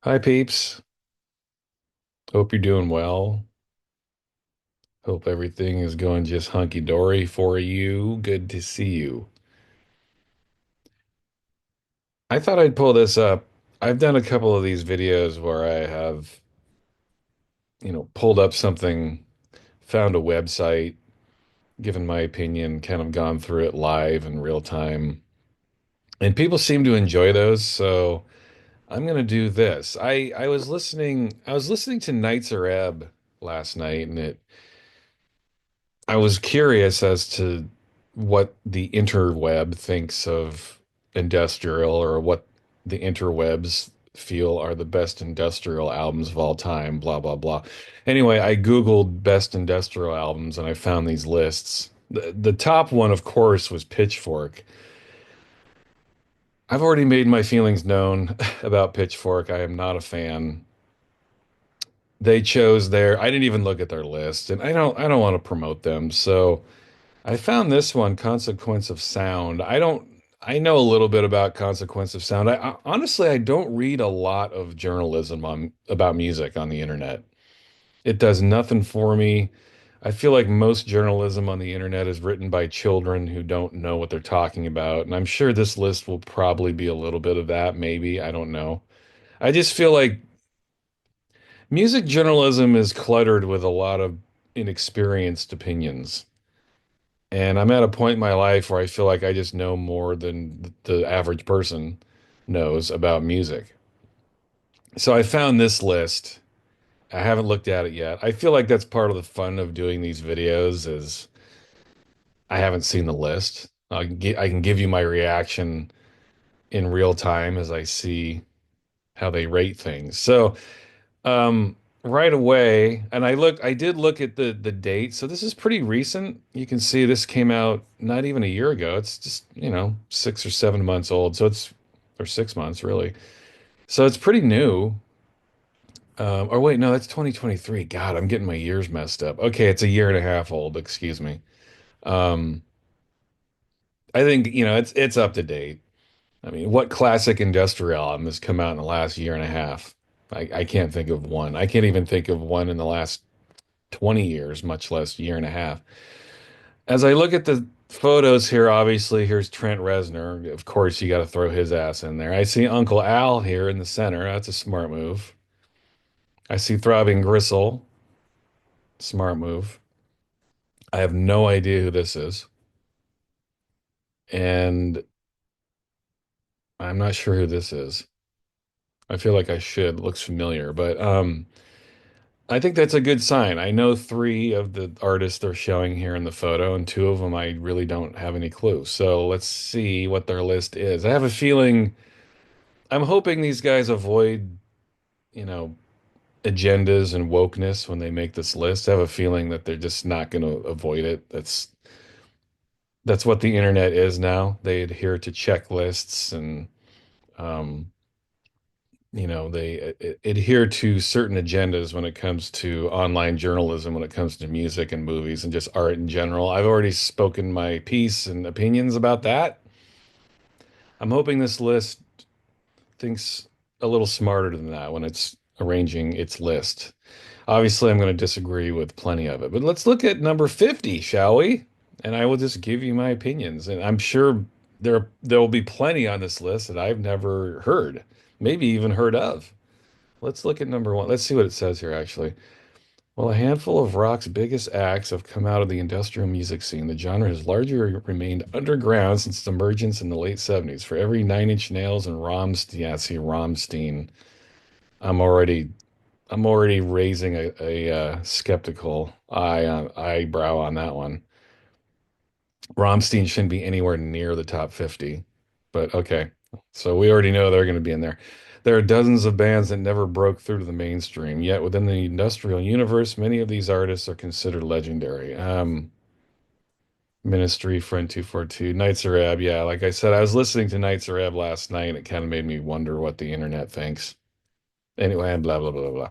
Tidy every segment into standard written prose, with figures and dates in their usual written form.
Hi, peeps. Hope you're doing well. Hope everything is going just hunky dory for you. Good to see you. I thought I'd pull this up. I've done a couple of these videos where I have, pulled up something, found a website, given my opinion, kind of gone through it live in real time. And people seem to enjoy those, so I'm gonna do this. I was listening to Nights Arab last night, and it I was curious as to what the interweb thinks of industrial, or what the interwebs feel are the best industrial albums of all time, blah, blah, blah. Anyway, I Googled best industrial albums and I found these lists. The top one, of course, was Pitchfork. I've already made my feelings known about Pitchfork. I am not a fan. They chose I didn't even look at their list, and I don't want to promote them. So I found this one, Consequence of Sound. I know a little bit about Consequence of Sound. Honestly, I don't read a lot of journalism on about music on the internet. It does nothing for me. I feel like most journalism on the internet is written by children who don't know what they're talking about. And I'm sure this list will probably be a little bit of that, maybe. I don't know. I just feel like music journalism is cluttered with a lot of inexperienced opinions. And I'm at a point in my life where I feel like I just know more than the average person knows about music. So I found this list. I haven't looked at it yet. I feel like that's part of the fun of doing these videos is I haven't seen the list. I can give you my reaction in real time as I see how they rate things. So right away, and I did look at the date. So this is pretty recent. You can see this came out not even a year ago. It's just, 6 or 7 months old. Or 6 months really. So it's pretty new. Or wait, no, that's 2023. God, I'm getting my years messed up. Okay, it's a year and a half old. Excuse me. Um, I think, it's up to date. I mean, what classic industrial album has come out in the last year and a half? I can't think of one. I can't even think of one in the last 20 years, much less year and a half. As I look at the photos here, obviously, here's Trent Reznor. Of course, you got to throw his ass in there. I see Uncle Al here in the center. That's a smart move. I see Throbbing Gristle. Smart move. I have no idea who this is. And I'm not sure who this is. I feel like I should. It looks familiar, but I think that's a good sign. I know three of the artists they're showing here in the photo, and two of them I really don't have any clue. So let's see what their list is. I have a feeling I'm hoping these guys avoid, you know, agendas and wokeness when they make this list. I have a feeling that they're just not going to avoid it. That's what the internet is now. They adhere to checklists and um, they adhere to certain agendas when it comes to online journalism, when it comes to music and movies and just art in general. I've already spoken my piece and opinions about that. I'm hoping this list thinks a little smarter than that when it's arranging its list. Obviously, I'm going to disagree with plenty of it, but let's look at number 50, shall we? And I will just give you my opinions. And I'm sure there will be plenty on this list that I've never heard, maybe even heard of. Let's look at number one. Let's see what it says here, actually. Well, a handful of rock's biggest acts have come out of the industrial music scene. The genre has largely remained underground since its emergence in the late 70s. For every Nine Inch Nails and Rammstein, yeah, see, Rammstein, I'm already I'm already raising a skeptical eyebrow on that one. Rammstein shouldn't be anywhere near the top 50, but okay. So we already know they're going to be in there. There are dozens of bands that never broke through to the mainstream, yet within the industrial universe, many of these artists are considered legendary. Ministry, Front 242, Nights Arab. Yeah, like I said, I was listening to Nights Arab last night, and it kind of made me wonder what the internet thinks. Anyway, and blah, blah, blah, blah.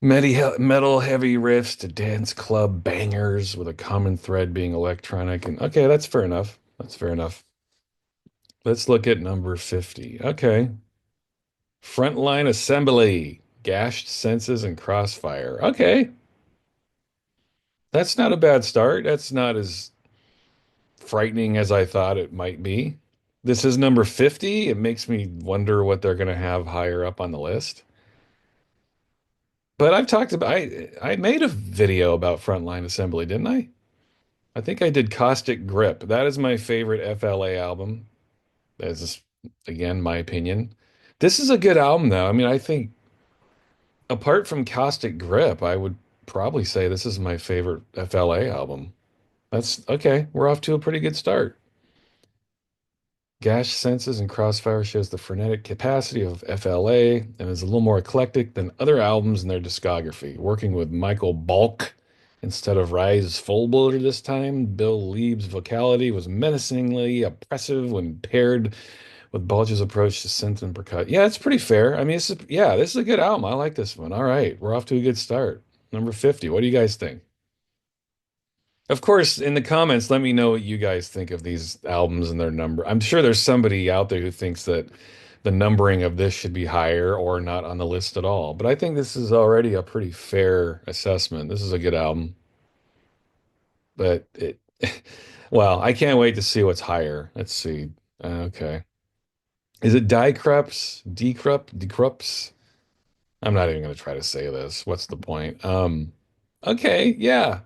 Metal heavy riffs to dance club bangers with a common thread being electronic. And okay, that's fair enough. That's fair enough. Let's look at number 50. Okay. Frontline Assembly, Gashed Senses and Crossfire. Okay, that's not a bad start. That's not as frightening as I thought it might be. This is number 50. It makes me wonder what they're going to have higher up on the list. But I've talked about I made a video about Frontline Assembly, didn't I? I think I did Caustic Grip. That is my favorite FLA album. That's just, again, my opinion. This is a good album, though. I mean, I think apart from Caustic Grip, I would probably say this is my favorite FLA album. That's okay. We're off to a pretty good start. Gash Senses and Crossfire shows the frenetic capacity of FLA and is a little more eclectic than other albums in their discography. Working with Michael Balk instead of Rise Fullbloader this time, Bill Lieb's vocality was menacingly oppressive when paired with Bulge's approach to synth and percussion. Yeah, it's pretty fair. I mean, this is a good album. I like this one. All right, we're off to a good start. Number 50. What do you guys think? Of course, in the comments, let me know what you guys think of these albums and their number. I'm sure there's somebody out there who thinks that the numbering of this should be higher or not on the list at all. But I think this is already a pretty fair assessment. This is a good album, but well, I can't wait to see what's higher. Let's see. Okay. Is it Dicrups? Decrups? I'm not even going to try to say this. What's the point? Okay, yeah.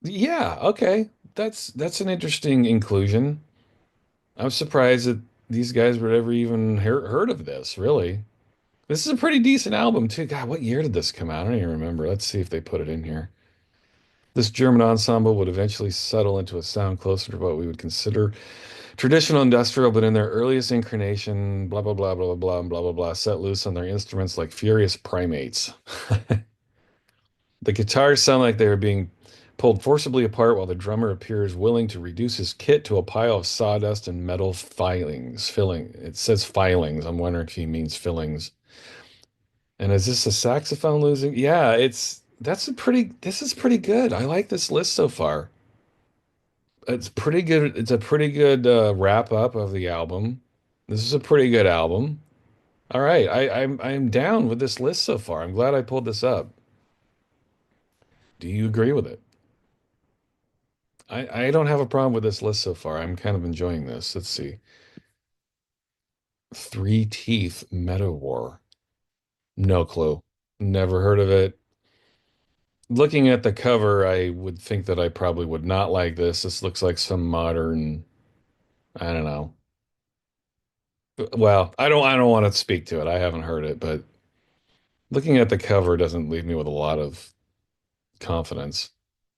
Yeah, okay. That's an interesting inclusion. I'm surprised that these guys would ever even heard of this, really. This is a pretty decent album too. God, what year did this come out? I don't even remember. Let's see if they put it in here. This German ensemble would eventually settle into a sound closer to what we would consider traditional industrial, but in their earliest incarnation, blah blah blah blah blah blah blah blah, set loose on their instruments like furious primates. The guitars sound like they are being pulled forcibly apart while the drummer appears willing to reduce his kit to a pile of sawdust and metal filings. Filling. It says filings. I'm wondering if he means fillings. And is this a saxophone losing? Yeah, this is pretty good. I like this list so far. It's pretty good. It's a pretty good wrap up of the album. This is a pretty good album. All right, I'm down with this list so far. I'm glad I pulled this up. Do you agree with it? I don't have a problem with this list so far. I'm kind of enjoying this. Let's see. Three Teeth Meta War. No clue. Never heard of it. Looking at the cover, I would think that I probably would not like this. This looks like some modern, I don't know. Well, I don't want to speak to it. I haven't heard it, but looking at the cover doesn't leave me with a lot of confidence.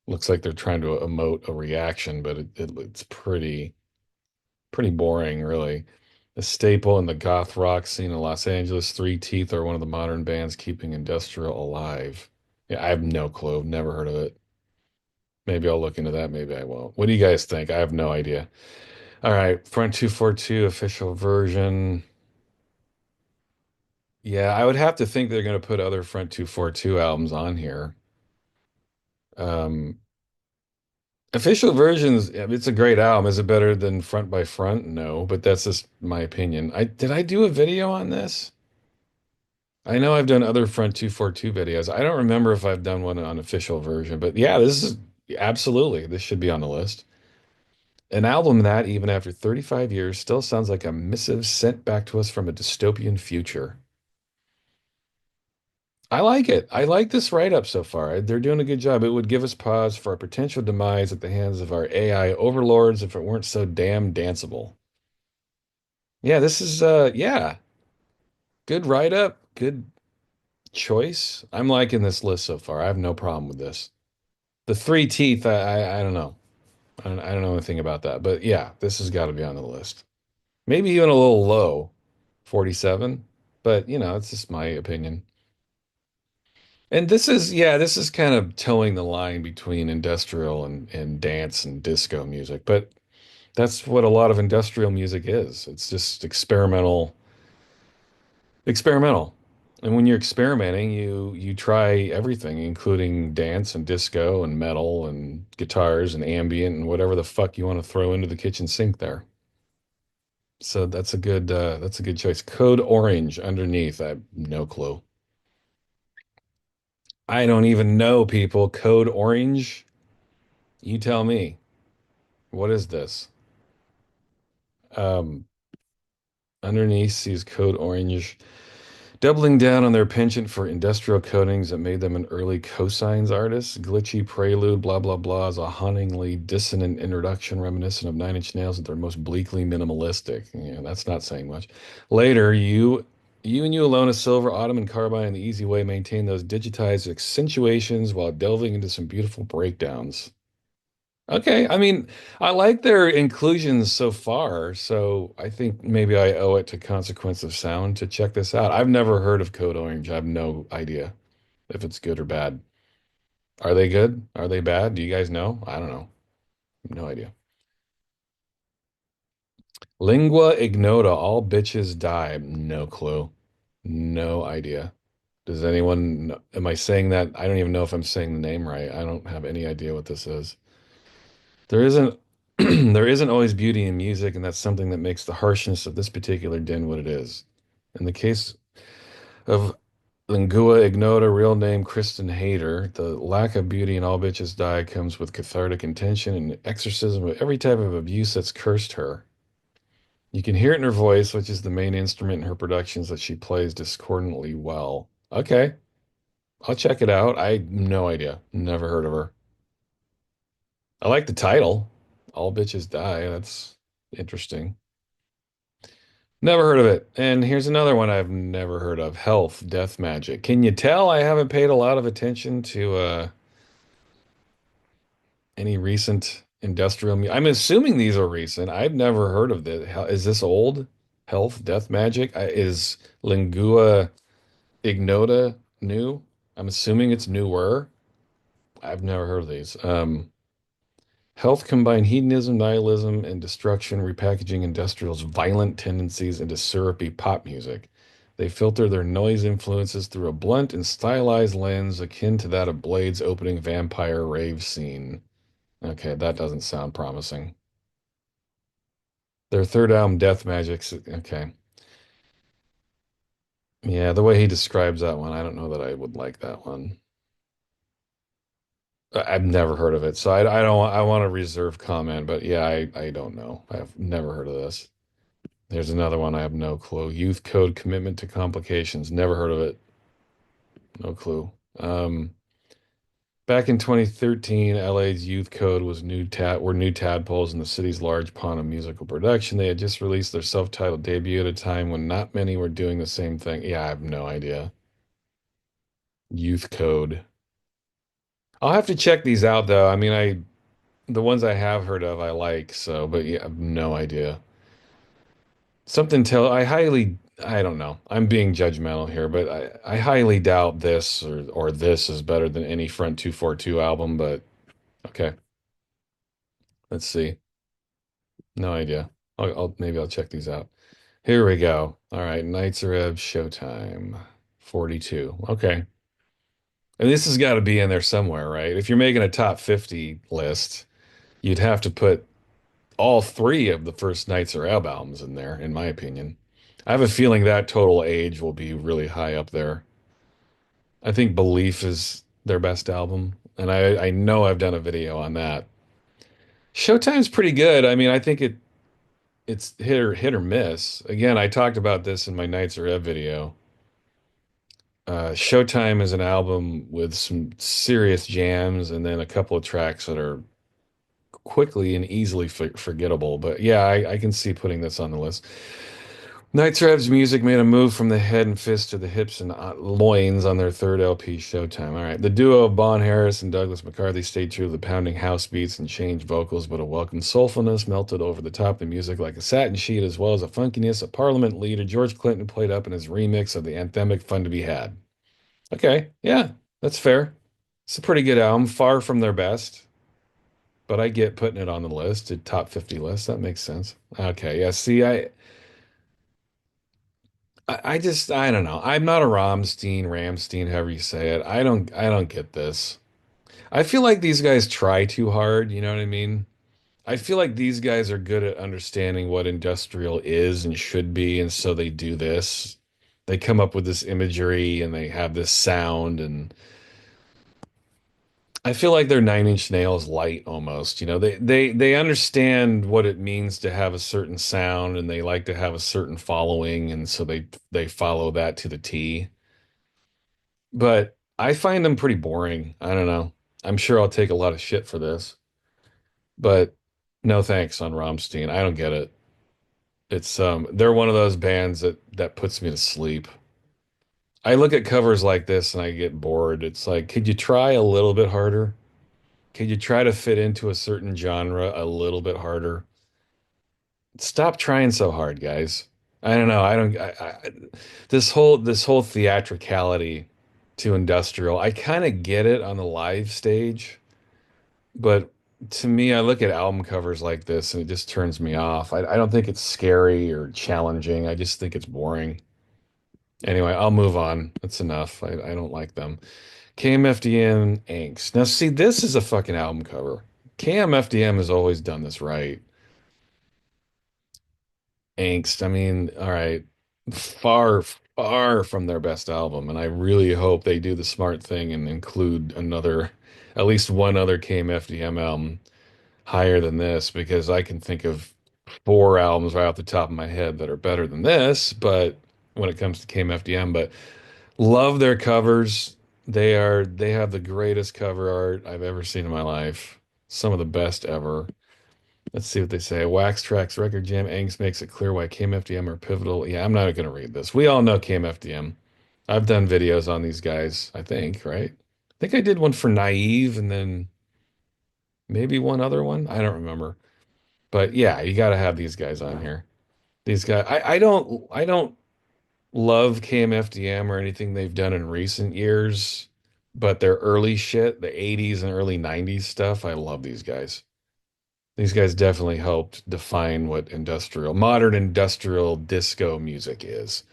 Looks like they're trying to emote a reaction, but it's pretty boring, really. A staple in the goth rock scene in Los Angeles, Three Teeth are one of the modern bands keeping industrial alive. Yeah, I have no clue. Never heard of it. Maybe I'll look into that. Maybe I won't. What do you guys think? I have no idea. All right, Front 242 official version. Yeah, I would have to think they're going to put other Front 242 albums on here. Um, Official versions, yeah, it's a great album. Is it better than Front by Front? No, but that's just my opinion. I do a video on this? I know I've done other Front 242 videos. I don't remember if I've done one on official version, but yeah, this is absolutely, this should be on the list. An album that, even after 35 years, still sounds like a missive sent back to us from a dystopian future. I like it. I like this write-up so far. They're doing a good job. It would give us pause for a potential demise at the hands of our AI overlords if it weren't so damn danceable. Yeah, this is yeah, good write-up, good choice. I'm liking this list so far. I have no problem with this. The Three Teeth, I don't know. I don't know anything about that. But yeah, this has got to be on the list. Maybe even a little low, 47. But it's just my opinion. And this is kind of towing the line between industrial and dance and disco music. But that's what a lot of industrial music is. It's just experimental. And when you're experimenting, you try everything, including dance and disco and metal and guitars and ambient and whatever the fuck you want to throw into the kitchen sink there. So that's a good choice. Code Orange underneath. I have no clue. I don't even know, people. Code Orange? You tell me. What is this? Um, Underneath sees Code Orange doubling down on their penchant for industrial coatings that made them an early cosines artist. Glitchy Prelude, blah, blah, blah, is a hauntingly dissonant introduction reminiscent of Nine Inch Nails at their most bleakly minimalistic. Yeah, that's not saying much. Later, you and you alone, a silver, autumn, and carbine in the easy way maintain those digitized accentuations while delving into some beautiful breakdowns. Okay, I mean, I like their inclusions so far, so I think maybe I owe it to Consequence of Sound to check this out. I've never heard of Code Orange. I have no idea if it's good or bad. Are they good? Are they bad? Do you guys know? I don't know. No idea. Lingua ignota, all bitches die. No clue. No idea. Does anyone, am I saying that? I don't even know if I'm saying the name right. I don't have any idea what this is. There isn't there isn't always beauty in music, and that's something that makes the harshness of this particular din what it is. In the case of Lingua Ignota, real name Kristen Hayter, the lack of beauty in All Bitches Die comes with cathartic intention and exorcism of every type of abuse that's cursed her. You can hear it in her voice, which is the main instrument in her productions that she plays discordantly well. Okay, I'll check it out. I no idea. Never heard of her. I like the title. All Bitches Die. That's interesting. Never heard of it. And here's another one I've never heard of. Health, Death Magic. Can you tell I haven't paid a lot of attention to any recent industrial mu I'm assuming these are recent. I've never heard of this. Is this old? Health, Death Magic? Is Lingua Ignota new? I'm assuming it's newer. I've never heard of these. Health combine hedonism, nihilism, and destruction, repackaging industrial's violent tendencies into syrupy pop music. They filter their noise influences through a blunt and stylized lens akin to that of Blade's opening vampire rave scene. Okay, that doesn't sound promising. Their third album, Death Magic's okay. Yeah, the way he describes that one, I don't know that I would like that one. I've never heard of it, so I don't. I want to reserve comment, but yeah, I don't know. I've never heard of this. There's another one I have no clue. Youth Code Commitment to Complications. Never heard of it. No clue. Back in 2013, LA's Youth Code was were new tadpoles in the city's large pond of musical production. They had just released their self-titled debut at a time when not many were doing the same thing. Yeah, I have no idea. Youth Code. I'll have to check these out though. I mean, the ones I have heard of I like, so but yeah, I have no idea. I don't know. I'm being judgmental here, but I highly doubt this or this is better than any Front 242 album, but okay, let's see. No idea. Maybe I'll check these out. Here we go. All right, Nights are Ebb Showtime 42. Okay. And this has got to be in there somewhere, right? If you're making a top 50 list, you'd have to put all three of the first Nights are Ebb albums in there, in my opinion. I have a feeling that Total Age will be really high up there. I think Belief is their best album, and I know I've done a video on that. Showtime's pretty good. I mean, I think it's hit or miss. Again, I talked about this in my Nights Are Ebb video. Showtime is an album with some serious jams and then a couple of tracks that are quickly and easily forgettable. But yeah, I can see putting this on the list. Nights music made a move from the head and fist to the hips and loins on their third LP, Showtime. All right. The duo of Bon Harris and Douglas McCarthy stayed true to the pounding house beats and changed vocals, but a welcome soulfulness melted over the top of the music like a satin sheet, as well as a funkiness a Parliament leader George Clinton played up in his remix of the anthemic Fun to Be Had. Okay. Yeah, that's fair. It's a pretty good album, far from their best, but I get putting it on the list, a top 50 list. That makes sense. Okay. Yeah. See, I just I don't know. I'm not a Ramstein, however you say it. I don't get this. I feel like these guys try too hard, you know what I mean? I feel like these guys are good at understanding what industrial is and should be, and so they do this. They come up with this imagery and they have this sound, and I feel like they're Nine Inch Nails light almost. You know, they understand what it means to have a certain sound, and they like to have a certain following, and so they follow that to the T. But I find them pretty boring. I don't know. I'm sure I'll take a lot of shit for this, but no thanks on Rammstein. I don't get it. It's they're one of those bands that puts me to sleep. I look at covers like this and I get bored. It's like, could you try a little bit harder? Could you try to fit into a certain genre a little bit harder? Stop trying so hard, guys. I don't know. I don't this whole theatricality to industrial. I kind of get it on the live stage, but to me, I look at album covers like this and it just turns me off. I don't think it's scary or challenging. I just think it's boring. Anyway, I'll move on. That's enough. I don't like them. KMFDM Angst. Now, see, this is a fucking album cover. KMFDM has always done this right. Angst. I mean, all right, far, far from their best album, and I really hope they do the smart thing and include at least one other KMFDM album higher than this, because I can think of four albums right off the top of my head that are better than this, but when it comes to KMFDM, but love their covers. They have the greatest cover art I've ever seen in my life. Some of the best ever. Let's see what they say. Wax Tracks Record Jam. Angus makes it clear why KMFDM are pivotal. Yeah, I'm not going to read this. We all know KMFDM. I've done videos on these guys, I think, right? I think I did one for Naive and then maybe one other one. I don't remember. But yeah, you got to have these guys on here. These guys, I don't love KMFDM or anything they've done in recent years, but their early shit, the 80s and early 90s stuff, I love these guys. These guys definitely helped define what modern industrial disco music is.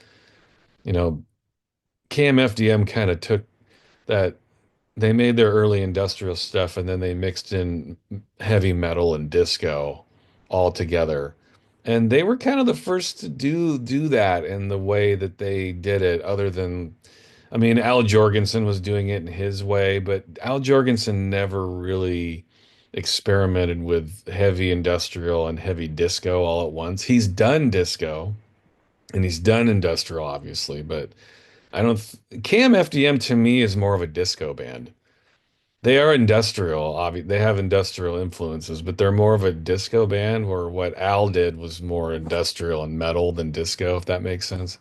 You know, KMFDM kind of took that, they made their early industrial stuff and then they mixed in heavy metal and disco all together. And they were kind of the first to do that in the way that they did it, other than, I mean, Al Jorgensen was doing it in his way, but Al Jorgensen never really experimented with heavy industrial and heavy disco all at once. He's done disco and he's done industrial, obviously, but I don't, KMFDM to me is more of a disco band. They are industrial, obviously. They have industrial influences, but they're more of a disco band, where what Al did was more industrial and metal than disco, if that makes sense.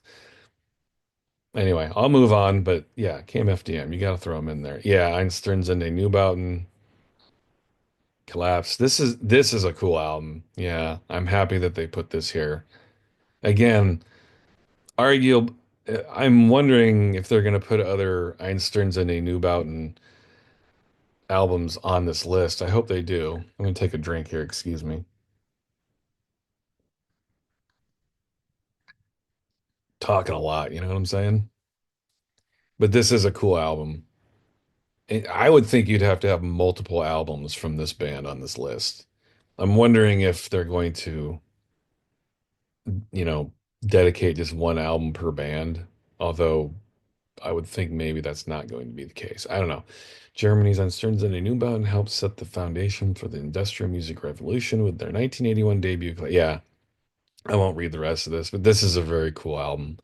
Anyway, I'll move on, but yeah, KMFDM, you got to throw them in there. Yeah, Einstein's and Neubauten, Collapse. This is a cool album. Yeah, I'm happy that they put this here. Again, arguable. I'm wondering if they're going to put other Einstein's and Neubauten albums on this list. I hope they do. I'm going to take a drink here. Excuse me. Talking a lot, you know what I'm saying? But this is a cool album. I would think you'd have to have multiple albums from this band on this list. I'm wondering if they're going to, you know, dedicate just one album per band, although I would think maybe that's not going to be the case. I don't know. Germany's Uncertainty and Newbound helped set the foundation for the industrial music revolution with their 1981 debut. Yeah, I won't read the rest of this, but this is a very cool album.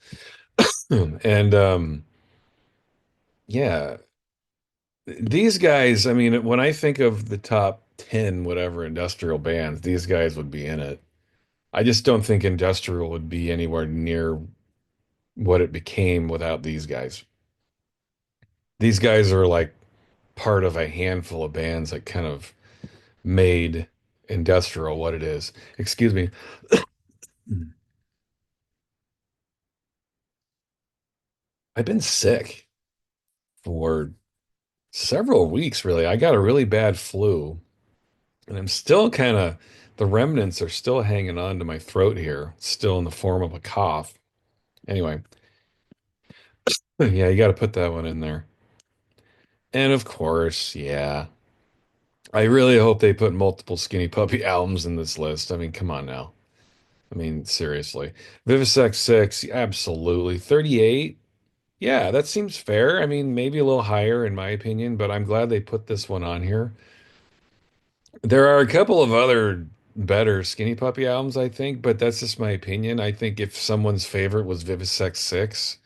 And yeah, these guys, I mean, when I think of the top 10 whatever industrial bands, these guys would be in it. I just don't think industrial would be anywhere near what it became without these guys. These guys are like part of a handful of bands that kind of made industrial what it is. Excuse me. I've been sick for several weeks, really. I got a really bad flu, and I'm still kind of, the remnants are still hanging on to my throat here, still in the form of a cough. Anyway, yeah, you got to put that one in there. And of course, yeah, I really hope they put multiple Skinny Puppy albums in this list. I mean, come on now. I mean, seriously. Vivisect 6, absolutely. 38, yeah, that seems fair. I mean, maybe a little higher in my opinion, but I'm glad they put this one on here. There are a couple of other better Skinny Puppy albums, I think, but that's just my opinion. I think if someone's favorite was Vivisect 6,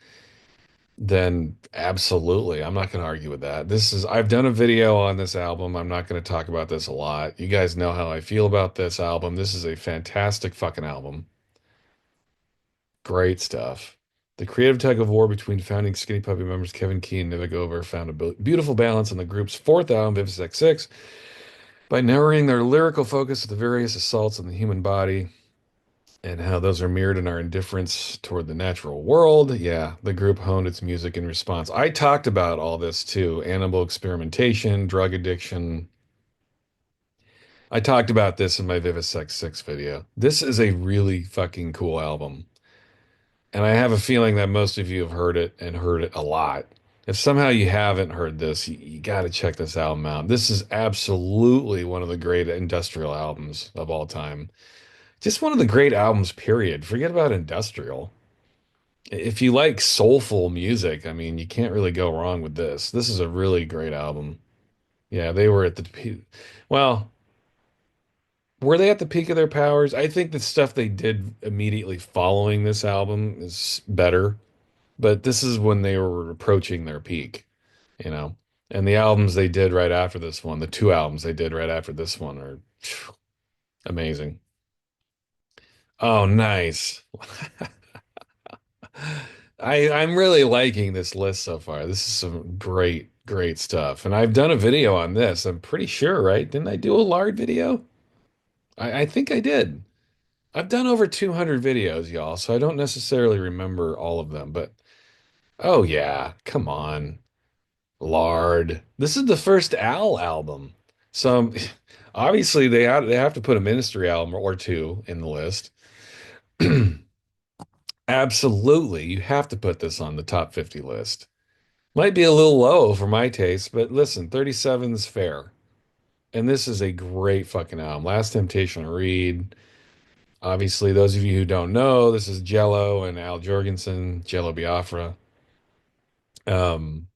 then absolutely. I'm not going to argue with that. I've done a video on this album. I'm not going to talk about this a lot. You guys know how I feel about this album. This is a fantastic fucking album. Great stuff. The creative tug of war between founding Skinny Puppy members Kevin Key and Nivek Over found a beautiful balance on the group's fourth album, Vivisect 6, by narrowing their lyrical focus to the various assaults on the human body and how those are mirrored in our indifference toward the natural world. Yeah, the group honed its music in response. I talked about all this too, animal experimentation, drug addiction. I talked about this in my Vivisect 6 video. This is a really fucking cool album. And I have a feeling that most of you have heard it and heard it a lot. If somehow you haven't heard this, you got to check this album out. This is absolutely one of the great industrial albums of all time. Just one of the great albums, period. Forget about industrial. If you like soulful music, I mean, you can't really go wrong with this. This is a really great album. Yeah, they were at the peak. Well, were they at the peak of their powers? I think the stuff they did immediately following this album is better, but this is when they were approaching their peak, you know. And the albums they did right after this one, the two albums they did right after this one are phew, amazing. Oh, nice. I'm really liking this list so far. This is some great, great stuff. And I've done a video on this. I'm pretty sure, right? Didn't I do a lard video? I think I did. I've done over 200 videos, y'all, so I don't necessarily remember all of them, but oh yeah, come on. Lard. This is the first Al album. So obviously they have to put a Ministry album or two in the list. Absolutely, you have to put this on the top 50 list. Might be a little low for my taste, but listen, 37 is fair. And this is a great fucking album. Last Temptation to Read. Obviously, those of you who don't know, this is Jello and Al Jorgensen, Jello Biafra. Um,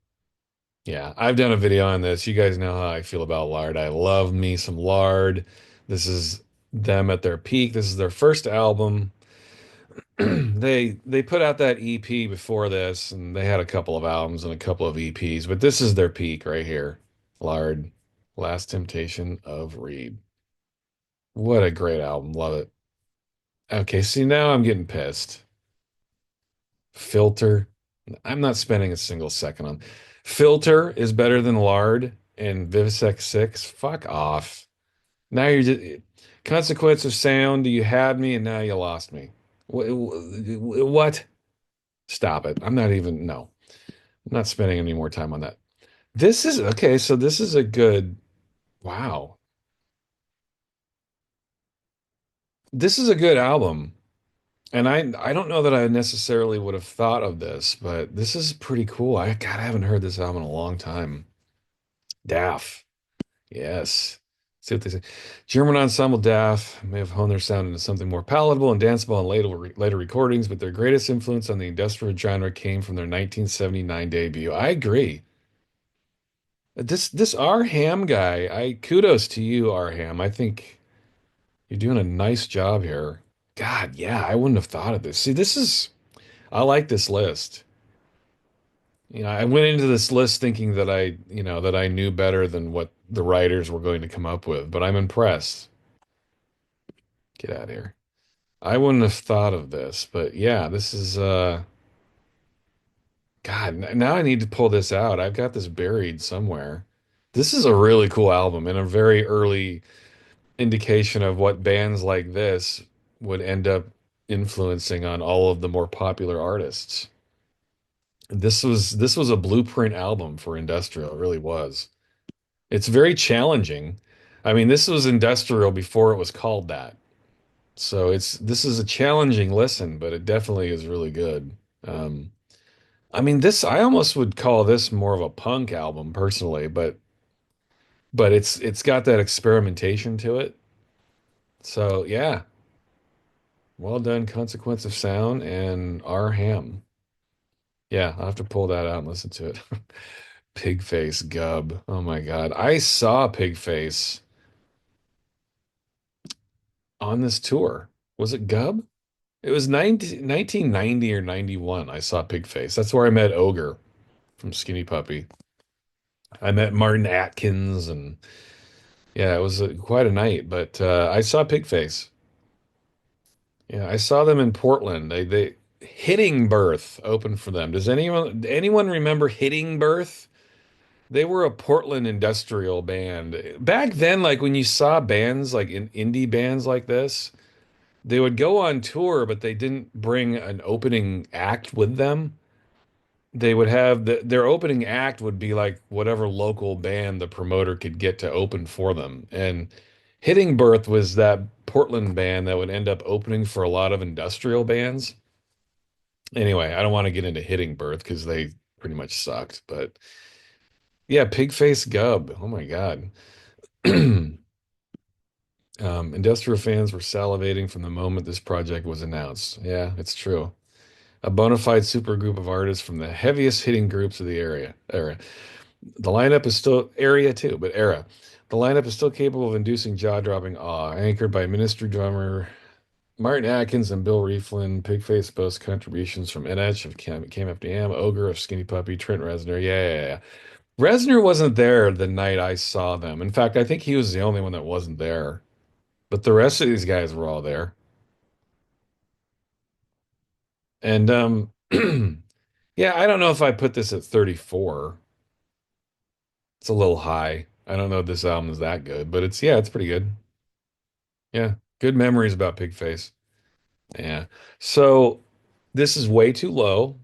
yeah, I've done a video on this. You guys know how I feel about lard. I love me some lard. This is them at their peak. This is their first album. They put out that EP before this, and they had a couple of albums and a couple of EPs, but this is their peak right here. Lard, Last Temptation of Reed. What a great album. Love it. Okay, see now I'm getting pissed. Filter. I'm not spending a single second on. Filter is better than lard and Vivisect 6. Fuck off. Now you're just consequence of sound. You had me and now you lost me. What? Stop it. I'm not even, no. I'm not spending any more time on that. This is okay, so this is a good, wow. This is a good album. And I don't know that I necessarily would have thought of this, but this is pretty cool. God, I haven't heard this album in a long time. DAF. Yes. See what they say. German ensemble DAF may have honed their sound into something more palatable and danceable in later recordings, but their greatest influence on the industrial genre came from their 1979 debut. I agree. This R Ham guy, I kudos to you, R Ham. I think you're doing a nice job here. God, yeah, I wouldn't have thought of this. See, I like this list. I went into this list thinking that that I knew better than what the writers were going to come up with, but I'm impressed. Get out of here. I wouldn't have thought of this, but yeah, this is God, now I need to pull this out. I've got this buried somewhere. This is a really cool album and a very early indication of what bands like this would end up influencing on all of the more popular artists. This was a blueprint album for industrial. It really was. It's very challenging. I mean, this was industrial before it was called that. So this is a challenging listen, but it definitely is really good. Um, I mean, this I almost would call this more of a punk album personally, but but it's got that experimentation to it. So yeah, well done, Consequence of Sound and R. Ham. Yeah, I'll have to pull that out and listen to it. Pigface Gub. Oh my God. I saw Pigface on this tour. Was it Gub? It was 1990 or 91. I saw Pigface. That's where I met Ogre from Skinny Puppy. I met Martin Atkins, and yeah, it was quite a night. But I saw Pigface. Yeah, I saw them in Portland. They Hitting Birth opened for them. Does anyone remember Hitting Birth? They were a Portland industrial band. Back then, like when you saw bands like in indie bands like this, they would go on tour, but they didn't bring an opening act with them. They would have their opening act would be like whatever local band the promoter could get to open for them. And Hitting Birth was that Portland band that would end up opening for a lot of industrial bands. Anyway, I don't want to get into Hitting Birth because they pretty much sucked. But yeah, Pigface Gub. Oh my God. Industrial fans were salivating from the moment this project was announced. Yeah, it's true. A bona fide supergroup of artists from the heaviest hitting groups of the era. The lineup is still area too, but era. The lineup is still capable of inducing jaw-dropping awe, anchored by Ministry drummer Martin Atkins and Bill Rieflin. Pigface boasts contributions from NH of KMFDM, Ogre of Skinny Puppy, Trent Reznor. Yeah. Reznor wasn't there the night I saw them. In fact, I think he was the only one that wasn't there. But the rest of these guys were all there. And yeah, I don't know if I put this at 34. It's a little high. I don't know if this album is that good, but it's yeah, it's pretty good. Yeah. Good memories about Pigface. Yeah. So this is way too low.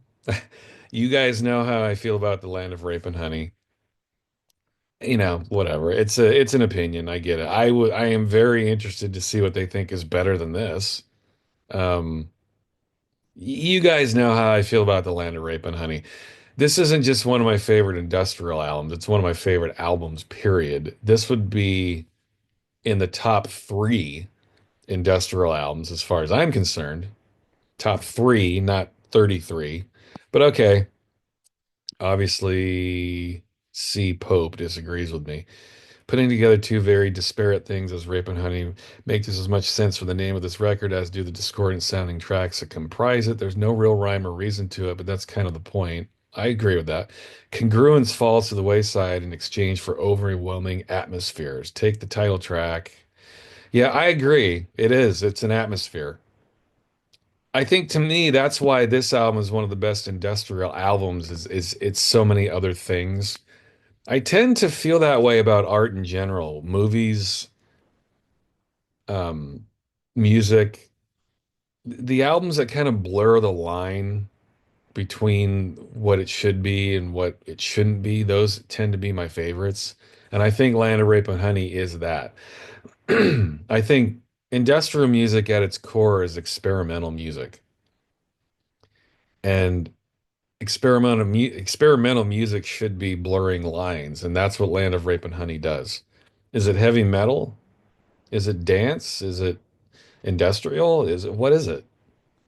You guys know how I feel about the Land of Rape and Honey. Whatever. It's an opinion. I get it. I am very interested to see what they think is better than this. Um, you guys know how I feel about the Land of Rape and Honey. This isn't just one of my favorite industrial albums. It's one of my favorite albums, period. This would be in the top three industrial albums as far as I'm concerned. Top three, not 33. But okay, obviously, C. Pope disagrees with me. Putting together two very disparate things as Rape and Honey makes as much sense for the name of this record as do the discordant sounding tracks that comprise it. There's no real rhyme or reason to it, but that's kind of the point. I agree with that. Congruence falls to the wayside in exchange for overwhelming atmospheres. Take the title track. Yeah, I agree. It is. It's an atmosphere. I think to me that's why this album is one of the best industrial albums is it's so many other things. I tend to feel that way about art in general, movies, um, music, the albums that kind of blur the line between what it should be and what it shouldn't be, those tend to be my favorites. And I think Land of Rape and Honey is that. I think industrial music at its core is experimental music. And experimental music should be blurring lines, and that's what Land of Rape and Honey does. Is it heavy metal? Is it dance? Is it industrial? Is it what is it?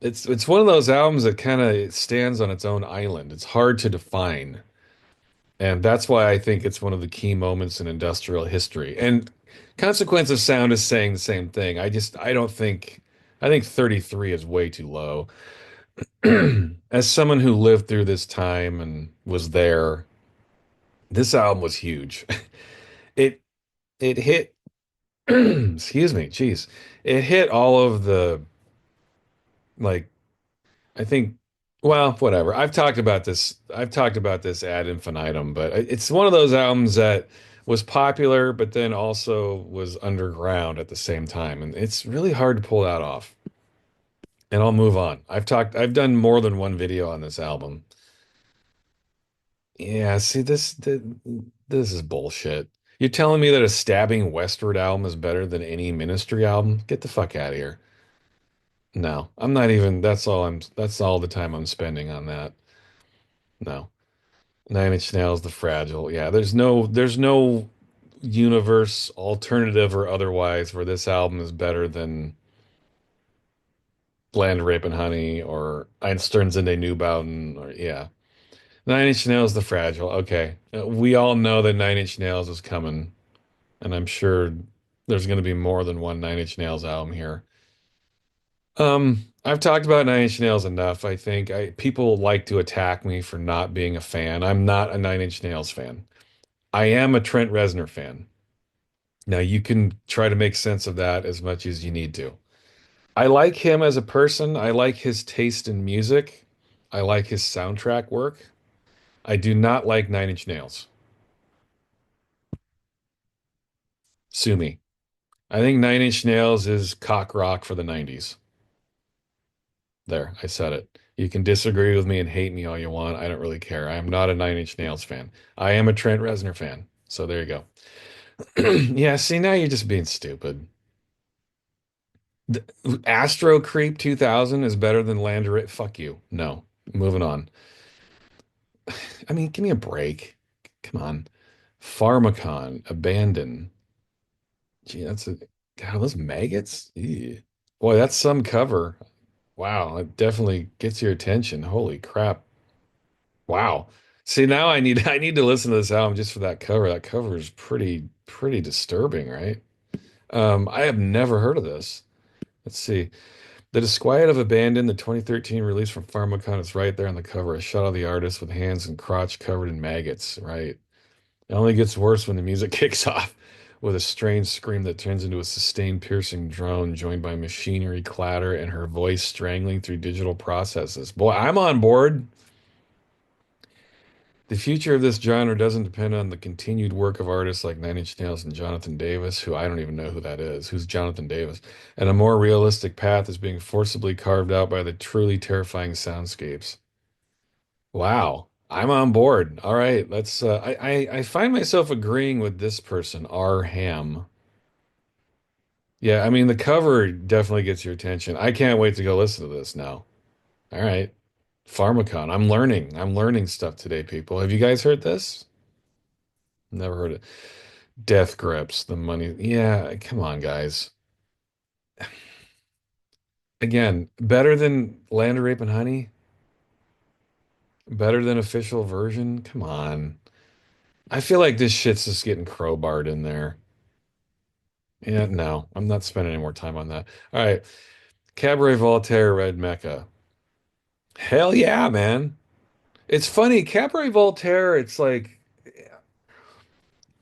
It's one of those albums that kind of stands on its own island. It's hard to define. And that's why I think it's one of the key moments in industrial history. And Consequence of Sound is saying the same thing. I don't think I think 33 is way too low. As someone who lived through this time and was there, this album was huge. It it hit excuse me, jeez. It hit all of the like I think well, whatever. I've talked about this ad infinitum, but it's one of those albums that was popular but then also was underground at the same time and it's really hard to pull that off. And I'll move on. I've done more than one video on this album. Yeah, see this is bullshit. You're telling me that a Stabbing Westward album is better than any Ministry album? Get the fuck out of here. No, I'm not even that's all the time I'm spending on that. No. Nine Inch Nails, The Fragile. Yeah, there's no universe, alternative or otherwise, where this album is better than Land, Rape, and Honey or Einstein's and Neubauten or yeah. Nine Inch Nails, The Fragile. Okay. We all know that Nine Inch Nails is coming, and I'm sure there's going to be more than one Nine Inch Nails album here. I've talked about Nine Inch Nails enough. I think people like to attack me for not being a fan. I'm not a Nine Inch Nails fan. I am a Trent Reznor fan. Now you can try to make sense of that as much as you need to. I like him as a person. I like his taste in music. I like his soundtrack work. I do not like Nine Inch Nails. Sue me. I think Nine Inch Nails is cock rock for the 90s. There, I said it. You can disagree with me and hate me all you want. I don't really care. I am not a Nine Inch Nails fan. I am a Trent Reznor fan. So there you go. Yeah, see, now you're just being stupid. The, Astro Creep 2000 is better than Land. Fuck you. No. Moving on. I mean, give me a break. Come on. Pharmacon, Abandon. Gee, that's a God, those maggots. Ew. Boy, that's some cover. Wow, it definitely gets your attention. Holy crap. Wow. See, now I need to listen to this album just for that cover. That cover is pretty disturbing, right? I have never heard of this. Let's see. The Disquiet of Abandon, the 2013 release from Pharmacon is right there on the cover. A shot of the artist with hands and crotch covered in maggots, right? It only gets worse when the music kicks off with a strange scream that turns into a sustained, piercing drone, joined by machinery clatter and her voice strangling through digital processes. Boy, I'm on board. The future of this genre doesn't depend on the continued work of artists like Nine Inch Nails and Jonathan Davis, who I don't even know who that is. Who's Jonathan Davis? And a more realistic path is being forcibly carved out by the truly terrifying soundscapes. Wow. I'm on board. All right, let's I find myself agreeing with this person, R Ham. Yeah, I mean the cover definitely gets your attention. I can't wait to go listen to this now. All right. Pharmacon. I'm learning. I'm learning stuff today, people. Have you guys heard this? Never heard it. Death Grips, the money. Yeah, come on, guys. Again, better than Land of Rape and Honey? Better than official version? Come on. I feel like this shit's just getting crowbarred in there. Yeah, no, I'm not spending any more time on that. All right. Cabaret Voltaire, Red Mecca. Hell yeah, man. It's funny. Cabaret Voltaire, it's like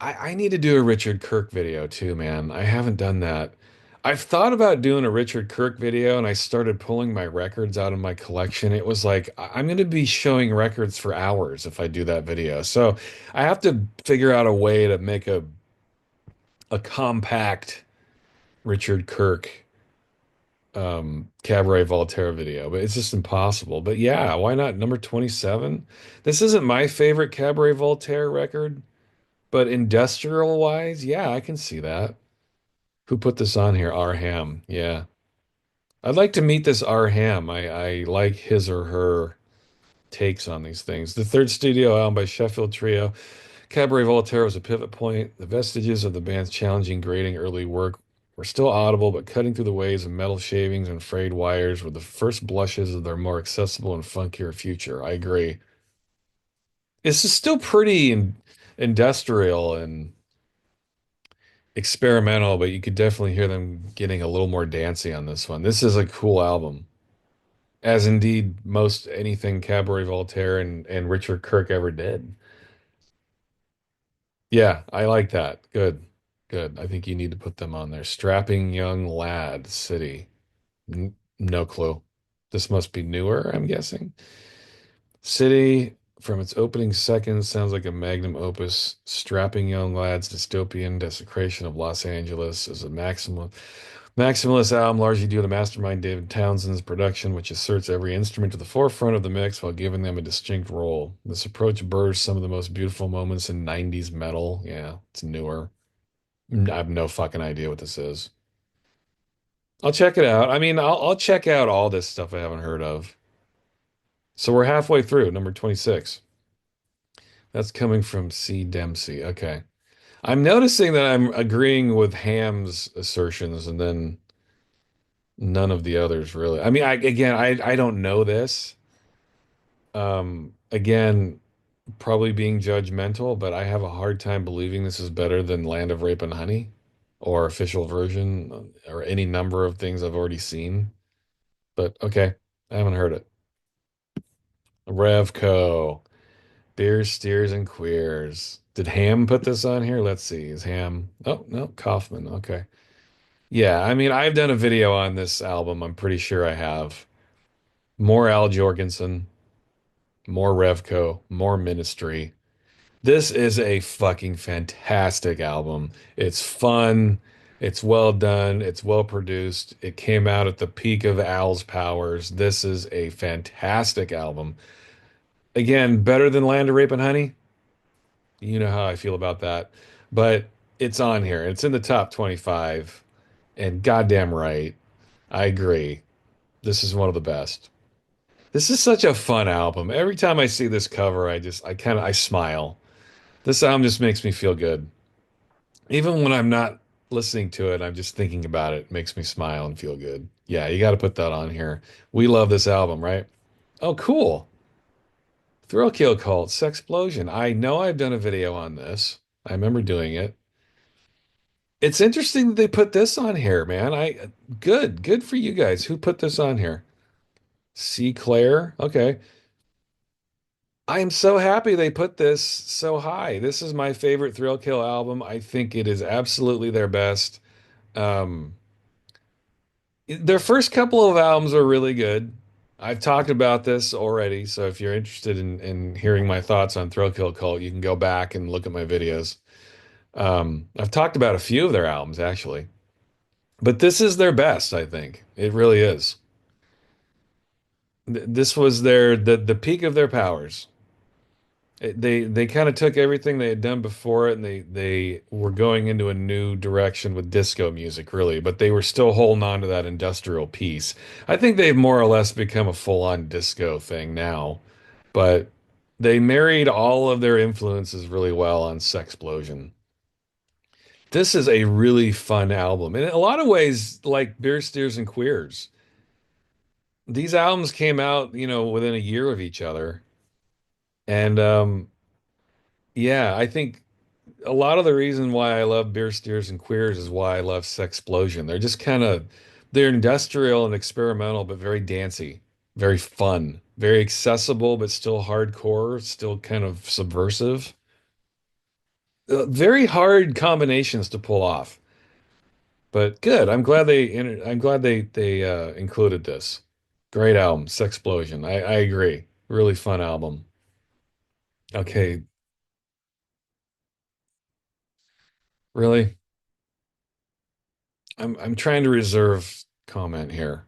I need to do a Richard Kirk video too, man. I haven't done that. I've thought about doing a Richard Kirk video and I started pulling my records out of my collection. It was like, I'm going to be showing records for hours if I do that video. So I have to figure out a way to make a compact Richard Kirk Cabaret Voltaire video, but it's just impossible. But yeah, why not number 27? This isn't my favorite Cabaret Voltaire record, but industrial wise, yeah, I can see that. Who put this on here? R Ham. Yeah. I'd like to meet this R Ham. I like his or her takes on these things. The third studio album by Sheffield Trio, Cabaret Voltaire was a pivot point. The vestiges of the band's challenging, grating early work were still audible, but cutting through the waves of metal shavings and frayed wires were the first blushes of their more accessible and funkier future. I agree. This is still pretty industrial and experimental, but you could definitely hear them getting a little more dancey on this one. This is a cool album, as indeed most anything Cabaret Voltaire and Richard Kirk ever did. Yeah, I like that. Good. Good. I think you need to put them on there. Strapping Young Lad City. No clue. This must be newer, I'm guessing. City, from its opening seconds, sounds like a magnum opus. Strapping Young Lad's dystopian desecration of Los Angeles is a maximalist album largely due to mastermind David Townsend's production, which asserts every instrument to the forefront of the mix while giving them a distinct role. This approach blurs some of the most beautiful moments in 90s metal. Yeah, it's newer. I have no fucking idea what this is. I'll check it out. I mean, I'll check out all this stuff I haven't heard of. So we're halfway through, number 26. That's coming from C. Dempsey. Okay. I'm noticing that I'm agreeing with Ham's assertions and then none of the others really. I mean, I don't know this. Again, probably being judgmental, but I have a hard time believing this is better than Land of Rape and Honey or official version or any number of things I've already seen. But okay, I haven't heard it. Revco, Beers, Steers, and Queers. Did Ham put this on here? Let's see. Is Ham? Oh, no, Kaufman. Okay. Yeah, I mean, I've done a video on this album. I'm pretty sure I have. More Al Jorgensen, more Revco, more Ministry. This is a fucking fantastic album. It's fun, it's well done, it's well produced. It came out at the peak of Al's powers. This is a fantastic album. Again, better than Land of Rape and Honey. You know how I feel about that. But it's on here. It's in the top 25. And goddamn right, I agree. This is one of the best. This is such a fun album. Every time I see this cover, I smile. This album just makes me feel good. Even when I'm not listening to it, I'm just thinking about it. It makes me smile and feel good. Yeah, you got to put that on here. We love this album, right? Oh, cool. Thrill Kill Cult, Sexplosion. I know I've done a video on this. I remember doing it. It's interesting that they put this on here, man. Good for you guys. Who put this on here? C. Claire. Okay. I am so happy they put this so high. This is my favorite Thrill Kill album. I think it is absolutely their best. Um, their first couple of albums are really good. I've talked about this already, so if you're interested in hearing my thoughts on Thrill Kill Cult, you can go back and look at my videos. I've talked about a few of their albums actually, but this is their best, I think. It really is. This was the peak of their powers. They kind of took everything they had done before it and they were going into a new direction with disco music, really, but they were still holding on to that industrial piece. I think they've more or less become a full-on disco thing now, but they married all of their influences really well on Sexplosion. This is a really fun album. In a lot of ways, like Beer Steers and Queers. These albums came out, within a year of each other. And yeah, I think a lot of the reason why I love Beer Steers and Queers is why I love Sexplosion. They're industrial and experimental, but very dancey, very fun, very accessible, but still hardcore, still kind of subversive. Very hard combinations to pull off, but good. I'm glad they included this. Great album, Sexplosion. I agree. Really fun album. Okay, really. I'm trying to reserve comment here.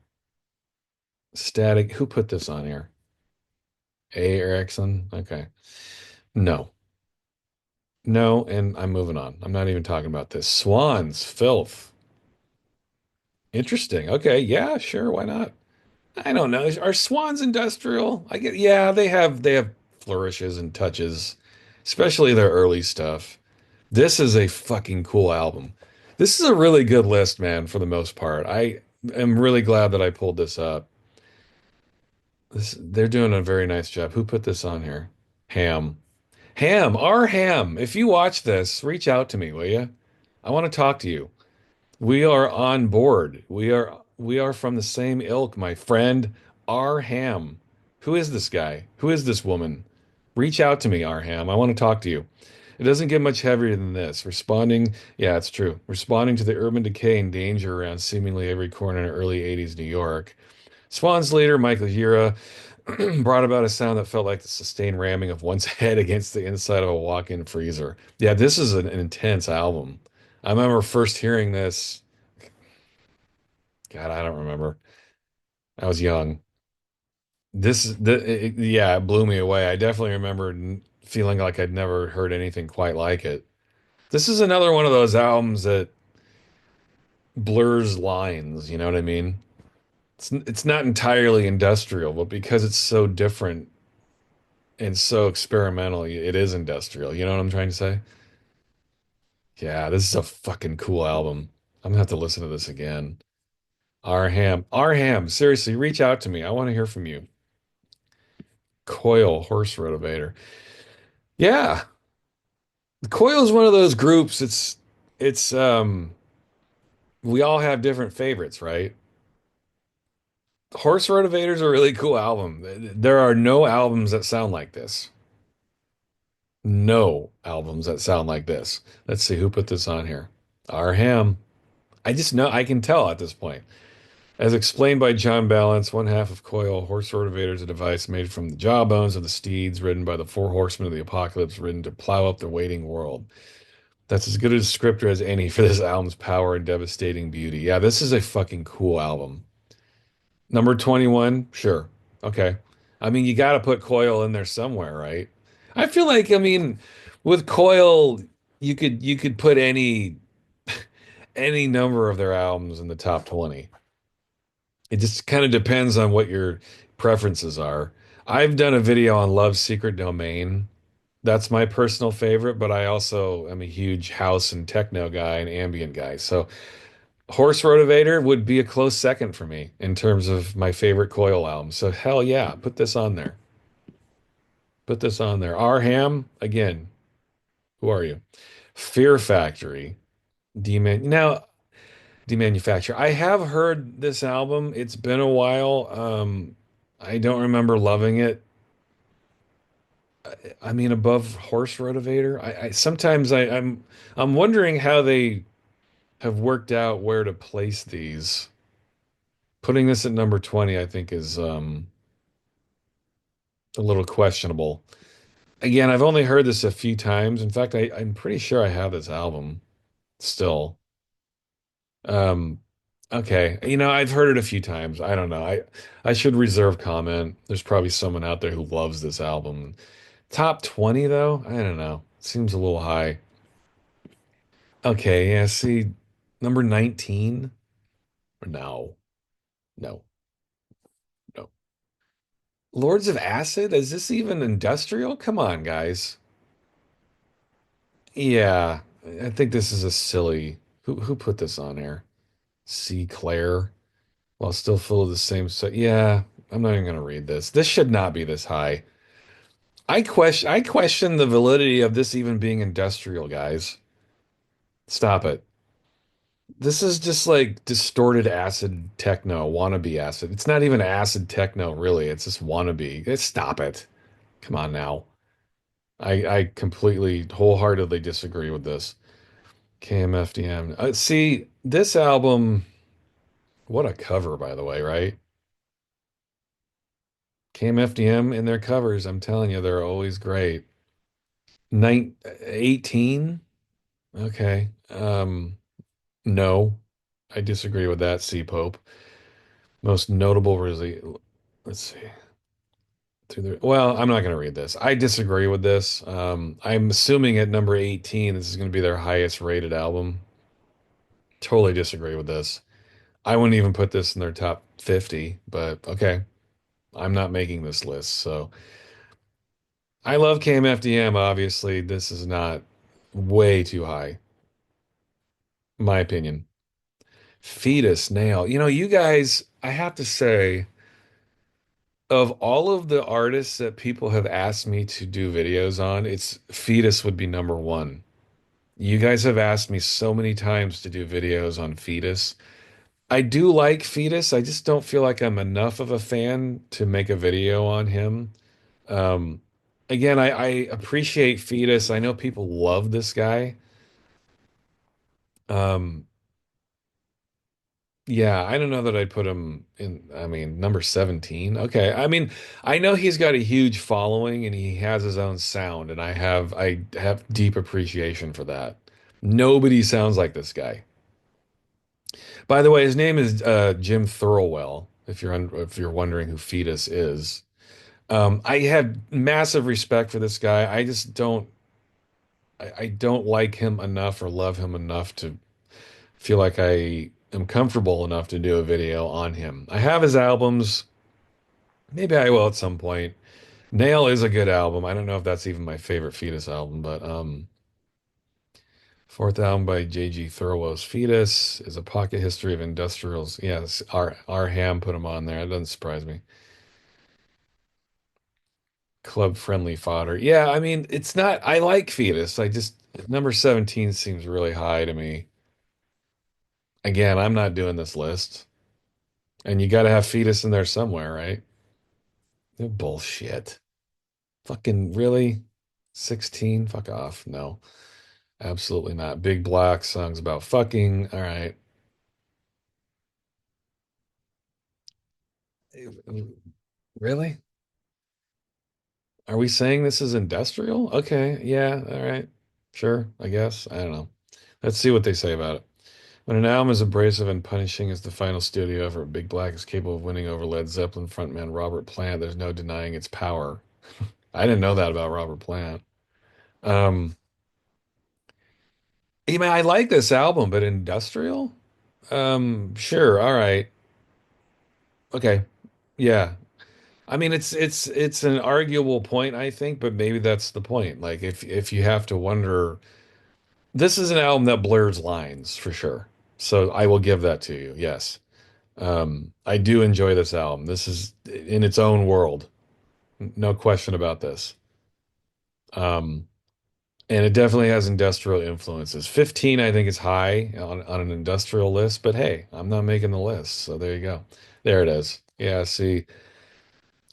Static. Who put this on here? A. Erickson. Okay. No. No, and I'm moving on. I'm not even talking about this. Swans, filth. Interesting. Okay, yeah, sure, why not? I don't know. Are swans industrial? Yeah, they have flourishes and touches, especially their early stuff. This is a fucking cool album. This is a really good list, man, for the most part. I am really glad that I pulled this up. They're doing a very nice job. Who put this on here? Ham. Ham, our Ham. If you watch this, reach out to me, will you? I want to talk to you. We are on board. We are from the same ilk, my friend. R Ham. Who is this guy? Who is this woman? Reach out to me, R Ham. I want to talk to you. It doesn't get much heavier than this. Yeah, it's true. Responding to the urban decay and danger around seemingly every corner in early 80s New York. Swan's leader, Michael Hira, brought about a sound that felt like the sustained ramming of one's head against the inside of a walk-in freezer. Yeah, this is an intense album. I remember first hearing this. God, I don't remember. I was young. Yeah, it blew me away. I definitely remember feeling like I'd never heard anything quite like it. This is another one of those albums that blurs lines, you know what I mean? It's not entirely industrial, but because it's so different and so experimental, it is industrial. You know what I'm trying to say? Yeah, this is a fucking cool album. I'm gonna have to listen to this again. Arham, seriously, reach out to me. I want to hear from you. Coil, horse rotivator. Yeah, Coil is one of those groups. It's we all have different favorites, right? Horse Rotivator's a really cool album. There are no albums that sound like this. No albums that sound like this. Let's see who put this on here. Arham. I just know I can tell at this point. As explained by John Balance, one half of Coil, Horse Rotivator is a device made from the jawbones of the steeds ridden by the four horsemen of the apocalypse, ridden to plow up the waiting world. That's as good a descriptor as any for this album's power and devastating beauty. Yeah, this is a fucking cool album. Number 21, sure. Okay. I mean, you got to put Coil in there somewhere, right? I feel like, I mean, with Coil, you could put any number of their albums in the top 20. It just kind of depends on what your preferences are. I've done a video on Love's Secret Domain. That's my personal favorite, but I also am a huge house and techno guy and ambient guy. So Horse Rotivator would be a close second for me in terms of my favorite Coil album. So hell yeah, put this on there. Put this on there. R Ham, again, who are you? Fear Factory, Deman. Now, Demanufacture. I have heard this album. It's been a while. I don't remember loving it. I mean, above Horse Rotivator. I sometimes I'm wondering how they have worked out where to place these. Putting this at number 20, I think, is a little questionable. Again, I've only heard this a few times. In fact, I'm pretty sure I have this album still. Um, okay. I've heard it a few times. I don't know. I should reserve comment. There's probably someone out there who loves this album. Top 20 though? I don't know. Seems a little high. Okay, yeah, see, number 19? No, no, no. Lords of Acid? Is this even industrial? Come on, guys. Yeah, I think this is a silly. Who put this on here? C. Claire, while still full of the same. So yeah, I'm not even gonna read this. This should not be this high. I question the validity of this even being industrial, guys. Stop it. This is just like distorted acid techno, wannabe acid. It's not even acid techno, really. It's just wannabe. Stop it. Come on now. I completely, wholeheartedly disagree with this. KMFDM. See, this album, what a cover, by the way, right? KMFDM in their covers, I'm telling you, they're always great. 18? Okay. No, I disagree with that, C Pope. Most notable let's see. Well, I'm not going to read this. I disagree with this. I'm assuming at number 18, this is going to be their highest rated album. Totally disagree with this. I wouldn't even put this in their top 50, but okay. I'm not making this list. So I love KMFDM. Obviously, this is not way too high, my opinion. Fetus Nail. You guys, I have to say, of all of the artists that people have asked me to do videos on, it's Fetus would be number one. You guys have asked me so many times to do videos on Fetus. I do like Fetus. I just don't feel like I'm enough of a fan to make a video on him. Um, again, I appreciate Fetus. I know people love this guy. Um, yeah, I don't know that I'd put him in, I mean, number 17. Okay. I mean, I know he's got a huge following and he has his own sound, and I have deep appreciation for that. Nobody sounds like this guy. By the way, his name is Jim Thirlwell, if you're wondering who Fetus is. I have massive respect for this guy. I don't like him enough or love him enough to feel like I am comfortable enough to do a video on him. I have his albums. Maybe I will at some point. Nail is a good album. I don't know if that's even my favorite Fetus album, but Fourth album by J.G. Thurlow's Fetus is a pocket history of industrials. Yes, R. Ham put him on there. It doesn't surprise me. Club friendly fodder. Yeah, I mean, it's not, I like Fetus. I just, number 17 seems really high to me. Again, I'm not doing this list. And you got to have Fetus in there somewhere, right? Bullshit. Fucking really? 16? Fuck off. No, absolutely not. Big Black songs about fucking. All right. Really? Are we saying this is industrial? Okay. Yeah. All right. Sure. I guess. I don't know. Let's see what they say about it. When an album is abrasive and punishing as the final studio effort, Big Black is capable of winning over Led Zeppelin frontman Robert Plant. There's no denying its power. I didn't know that about Robert Plant. Um, I mean, I like this album, but industrial? Sure. All right. Okay. Yeah. I mean, it's an arguable point, I think, but maybe that's the point. Like if you have to wonder, this is an album that blurs lines for sure. So I will give that to you. Yes. I do enjoy this album. This is in its own world. No question about this. Um, and it definitely has industrial influences. 15, I think, is high on an industrial list, but hey, I'm not making the list. So there you go. There it is. Yeah, see,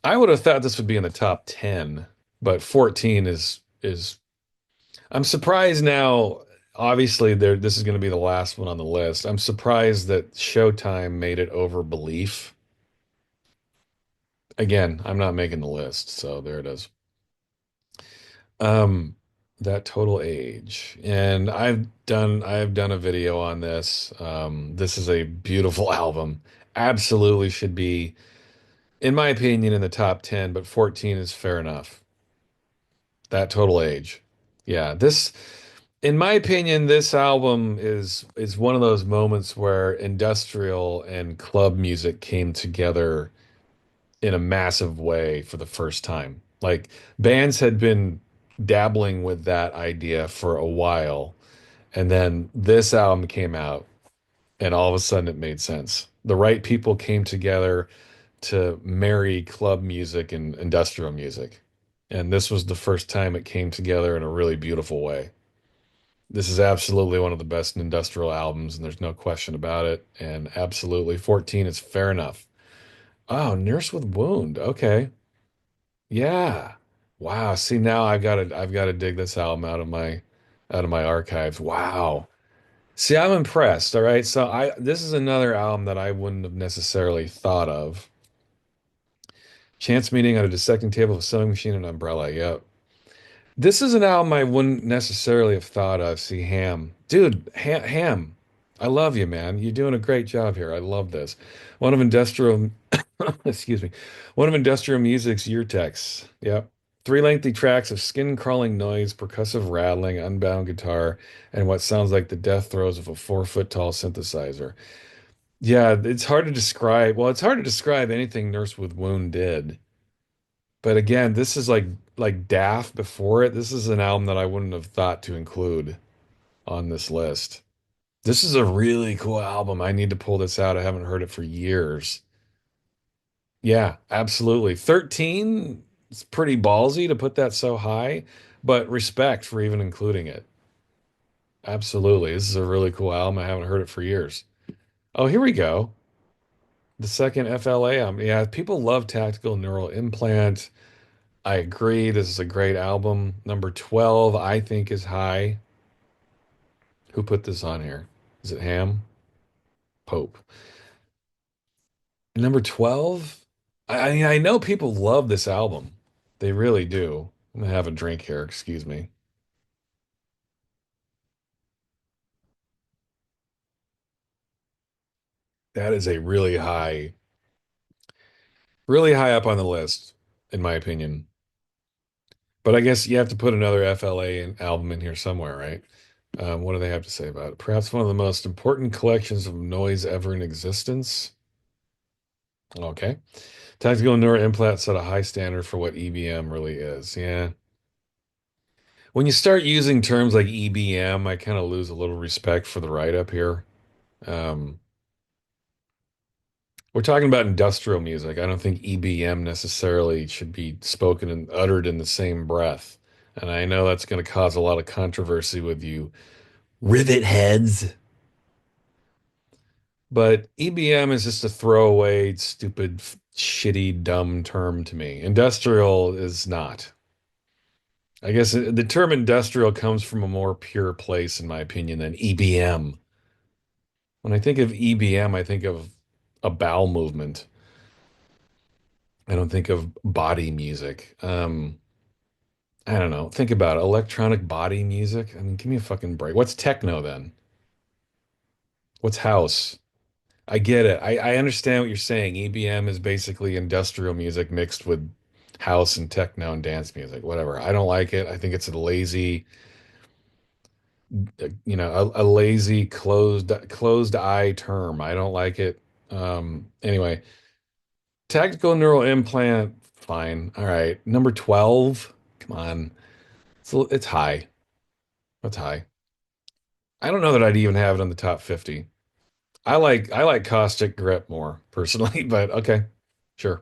I would have thought this would be in the top 10, but 14 is I'm surprised now. Obviously, this is going to be the last one on the list. I'm surprised that Showtime made it over Belief. Again, I'm not making the list, so there it is. Um, that total age. And I've done a video on this. This is a beautiful album. Absolutely should be, in my opinion, in the top 10, but 14 is fair enough. That total age. Yeah, this in my opinion, this album is one of those moments where industrial and club music came together in a massive way for the first time. Like bands had been dabbling with that idea for a while, and then this album came out, and all of a sudden it made sense. The right people came together to marry club music and industrial music. And this was the first time it came together in a really beautiful way. This is absolutely one of the best industrial albums, and there's no question about it. And absolutely, 14 is fair enough. Oh, Nurse with Wound. Okay. Yeah. Wow. See, now I've got to dig this album out of my archives. Wow. See, I'm impressed. All right. So this is another album that I wouldn't have necessarily thought of. Chance Meeting on a Dissecting Table, a Sewing Machine, and Umbrella. Yep. This is an album I wouldn't necessarily have thought of. See, Ham. Dude, Ham. I love you, man. You're doing a great job here. I love this. One of industrial, excuse me, one of industrial music's year texts. Yep. Three lengthy tracks of skin-crawling noise, percussive rattling, unbound guitar, and what sounds like the death throes of a 4 foot tall synthesizer. Yeah, it's hard to describe. Well, it's hard to describe anything Nurse with Wound did. But again, this is like Daft before it. This is an album that I wouldn't have thought to include on this list. This is a really cool album. I need to pull this out. I haven't heard it for years. Yeah, absolutely. 13 is pretty ballsy to put that so high, but respect for even including it. Absolutely. This is a really cool album. I haven't heard it for years. Oh, here we go. The second FLA album. Yeah, people love Tactical Neural Implant. I agree. This is a great album. Number 12, I think, is high. Who put this on here? Is it Ham? Pope. Number 12? I mean, I know people love this album. They really do. I'm gonna have a drink here. Excuse me. That is a really high up on the list, in my opinion. But I guess you have to put another FLA album in here somewhere, right? What do they have to say about it? Perhaps one of the most important collections of noise ever in existence. Okay. Tactical neural implant set a high standard for what EBM really is. Yeah. When you start using terms like EBM, I kind of lose a little respect for the write-up here. Um, we're talking about industrial music. I don't think EBM necessarily should be spoken and uttered in the same breath. And I know that's going to cause a lot of controversy with you rivet heads. But EBM is just a throwaway, stupid, shitty, dumb term to me. Industrial is not. I guess the term industrial comes from a more pure place, in my opinion, than EBM. When I think of EBM, I think of a bowel movement. I don't think of body music. I don't know. Think about it. Electronic body music. I mean, give me a fucking break. What's techno then? What's house? I get it. I understand what you're saying. EBM is basically industrial music mixed with house and techno and dance music, whatever. I don't like it. I think it's a lazy, a lazy closed eye term. I don't like it. Anyway, tactical neural implant, fine. All right. Number 12. Come on. It's high. It's high. I don't know that I'd even have it on the top 50. I like caustic grip more personally, but okay. Sure.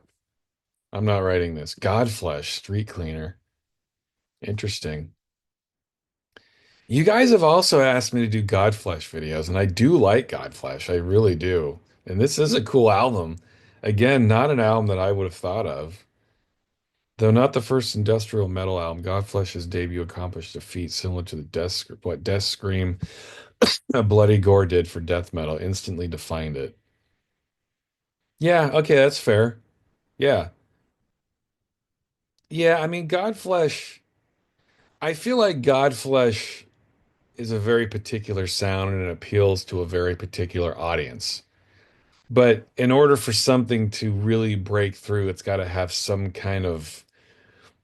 I'm not writing this. Godflesh, street cleaner. Interesting. You guys have also asked me to do Godflesh videos, and I do like Godflesh. I really do. And this is a cool album. Again, not an album that I would have thought of. Though not the first industrial metal album, Godflesh's debut accomplished a feat similar to what Death Scream, Bloody Gore did for death metal, instantly defined it. Yeah, okay, that's fair. Yeah. Yeah, I mean, Godflesh, I feel like Godflesh is a very particular sound and it appeals to a very particular audience. But in order for something to really break through, it's got to have some kind of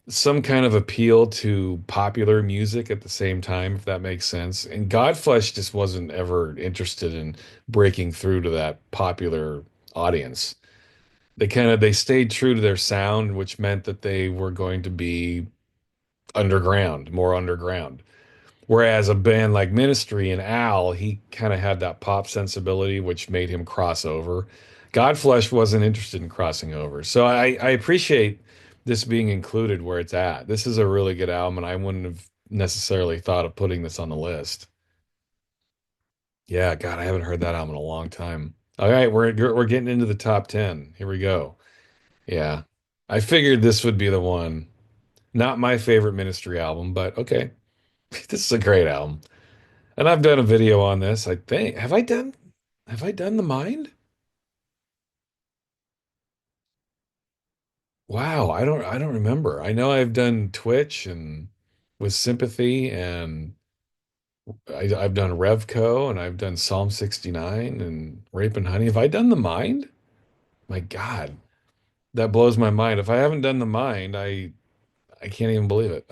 appeal to popular music at the same time, if that makes sense. And Godflesh just wasn't ever interested in breaking through to that popular audience. They stayed true to their sound, which meant that they were going to be underground, more underground. Whereas a band like Ministry and Al, he kind of had that pop sensibility, which made him cross over. Godflesh wasn't interested in crossing over. So I appreciate this being included where it's at. This is a really good album, and I wouldn't have necessarily thought of putting this on the list. Yeah, God, I haven't heard that album in a long time. All right, we're getting into the top 10. Here we go. Yeah. I figured this would be the one. Not my favorite Ministry album, but okay. This is a great album. And I've done a video on this, I think. Have I done The Mind? Wow, I don't remember. I know I've done Twitch and with Sympathy and I've done Revco and I've done Psalm 69 and Rape and Honey. Have I done The Mind? My God, that blows my mind. If I haven't done The Mind, I can't even believe it.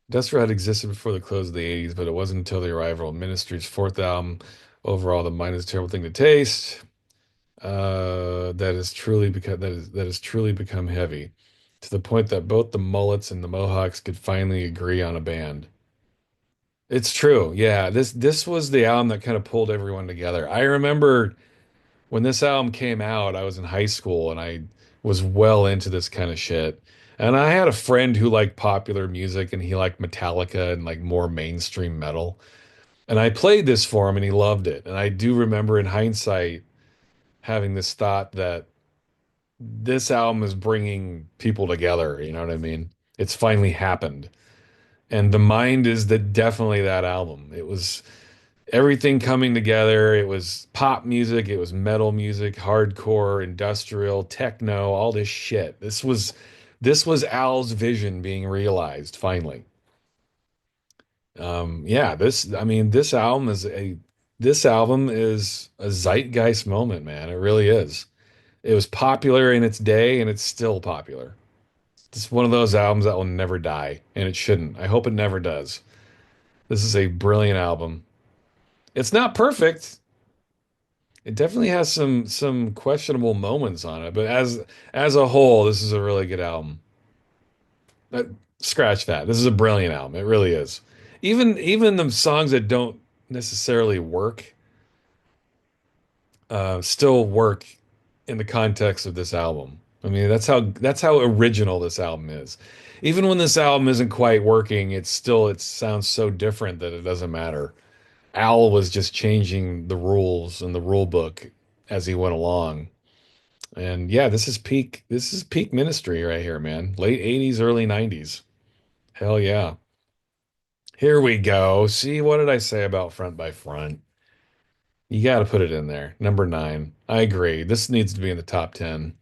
Desperate had existed before the close of the 80s, but it wasn't until the arrival of Ministry's fourth album, Overall, The Mind is a Terrible Thing to Taste, that has truly become heavy, to the point that both the Mullets and the Mohawks could finally agree on a band. It's true. Yeah, this was the album that kind of pulled everyone together. I remember when this album came out, I was in high school and I was well into this kind of shit. And I had a friend who liked popular music and he liked Metallica and like more mainstream metal. And I played this for him and he loved it. And I do remember in hindsight having this thought that this album is bringing people together. You know what I mean? It's finally happened. And The Mind is definitely that album. It was everything coming together. It was pop music, it was metal music, hardcore, industrial, techno, all this shit. This was Al's vision being realized finally. Yeah, I mean, this album is a zeitgeist moment, man. It really is. It was popular in its day and it's still popular. It's one of those albums that will never die, and it shouldn't. I hope it never does. This is a brilliant album. It's not perfect. It definitely has some questionable moments on it, but as a whole, this is a really good album. Scratch that. This is a brilliant album. It really is. Even the songs that don't necessarily work still work in the context of this album. I mean, that's how original this album is. Even when this album isn't quite working, it sounds so different that it doesn't matter. Al was just changing the rules and the rule book as he went along. And yeah, this is peak ministry right here, man. Late 80s, early 90s. Hell yeah. Here we go. See, what did I say about Front by Front? You got to put it in there. Number 9. I agree. This needs to be in the top 10.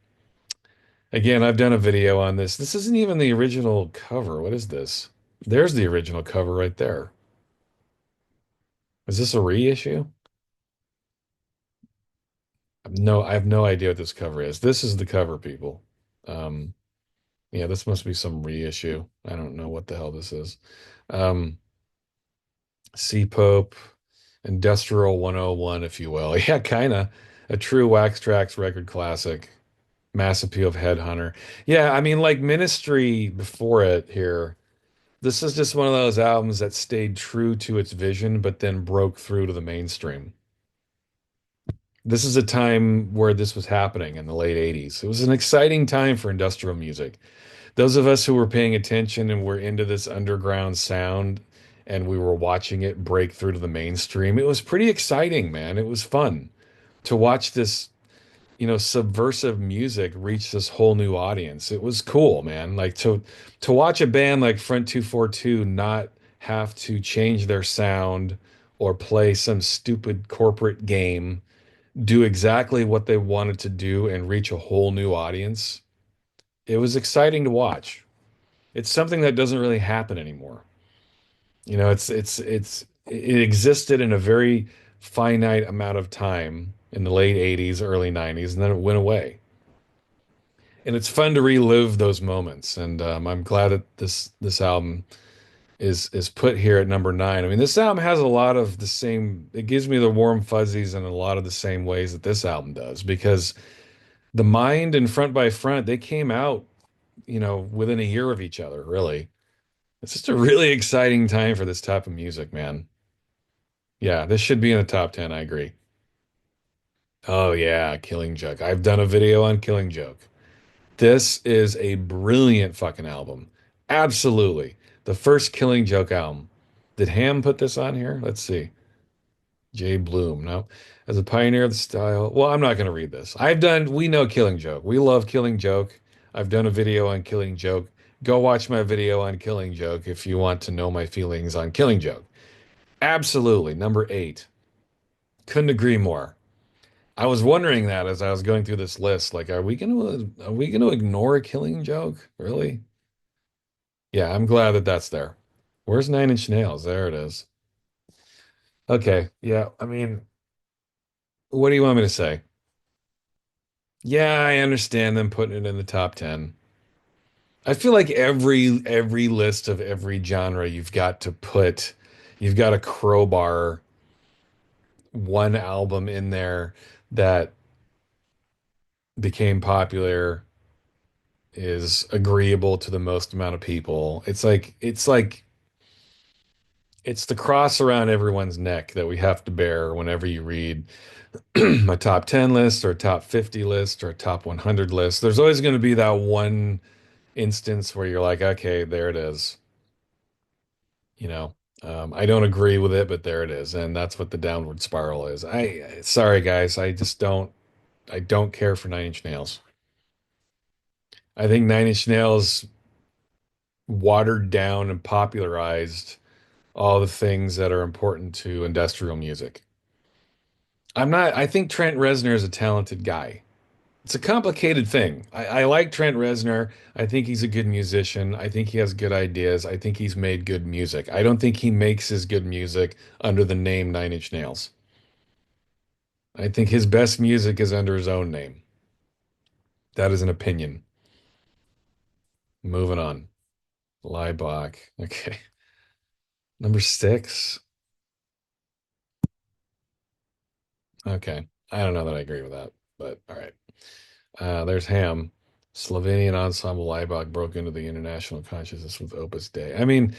Again, I've done a video on this. This isn't even the original cover. What is this? There's the original cover right there. Is this a reissue? No, I have no idea what this cover is. This is the cover, people. Um, yeah, this must be some reissue. I don't know what the hell this is. Um, C Pope, Industrial 101, if you will. Yeah, kind of. A true Wax Trax record classic. Mass Appeal of Headhunter. Yeah, I mean, like Ministry before it here. This is just one of those albums that stayed true to its vision, but then broke through to the mainstream. This is a time where this was happening in the late 80s. It was an exciting time for industrial music. Those of us who were paying attention and were into this underground sound and we were watching it break through to the mainstream, it was pretty exciting, man. It was fun to watch this, subversive music reach this whole new audience. It was cool, man. Like to watch a band like Front 242 not have to change their sound or play some stupid corporate game, do exactly what they wanted to do and reach a whole new audience. It was exciting to watch. It's something that doesn't really happen anymore. It existed in a very finite amount of time in the late 80s, early 90s, and then it went away. And it's fun to relive those moments. And I'm glad that this album is put here at number 9. I mean, this album has a lot of the same. It gives me the warm fuzzies in a lot of the same ways that this album does, because the Mind and Front by Front, they came out, within a year of each other, really. It's just a really exciting time for this type of music, man. Yeah, this should be in the top 10. I agree. Oh yeah, Killing Joke. I've done a video on Killing Joke. This is a brilliant fucking album. Absolutely. The first Killing Joke album. Did Ham put this on here? Let's see. Jay Bloom. No. As a pioneer of the style. Well, I'm not going to read this. We know Killing Joke. We love Killing Joke. I've done a video on Killing Joke. Go watch my video on Killing Joke if you want to know my feelings on Killing Joke. Absolutely. Number 8. Couldn't agree more. I was wondering that as I was going through this list, like, are we gonna ignore a Killing Joke? Really? Yeah, I'm glad that that's there. Where's Nine Inch Nails? There it is. Okay, yeah. I mean, what do you want me to say? Yeah, I understand them putting it in the top 10. I feel like every list of every genre you've got to crowbar one album in there that became popular, is agreeable to the most amount of people. It's the cross around everyone's neck that we have to bear whenever you read a top 10 list or a top 50 list or a top 100 list. There's always going to be that one instance where you're like, okay, there it is. You know, I don't agree with it, but there it is. And that's what the downward spiral is. Sorry guys, I don't care for Nine Inch Nails. I think Nine Inch Nails watered down and popularized all the things that are important to industrial music. I think Trent Reznor is a talented guy. It's a complicated thing. I like Trent Reznor. I think he's a good musician. I think he has good ideas. I think he's made good music. I don't think he makes his good music under the name Nine Inch Nails. I think his best music is under his own name. That is an opinion. Moving on. Leibach. Okay. Number 6. Okay. I don't know that I agree with that, but all right. There's Ham. Slovenian ensemble Laibach broke into the international consciousness with Opus Dei. I mean,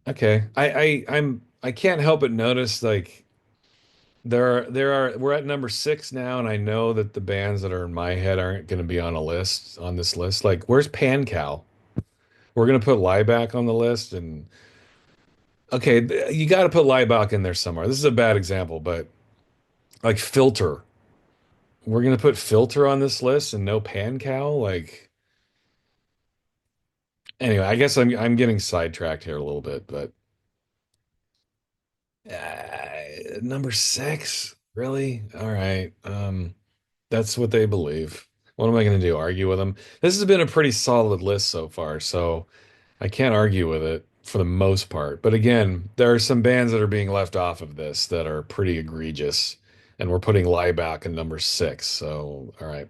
okay. I can't help but notice like there are we're at number six now, and I know that the bands that are in my head aren't going to be on a list on this list. Like, where's PanCal? We're going to put Laibach on the list, and okay, you got to put Laibach in there somewhere. This is a bad example, but like Filter, we're going to put Filter on this list and no PanCal. Like, anyway, I guess I'm getting sidetracked here a little bit, but number six, really? All right. That's what they believe. What am I going to do? Argue with them? This has been a pretty solid list so far, so I can't argue with it for the most part. But again, there are some bands that are being left off of this that are pretty egregious, and we're putting Lieback in number six. So, all right.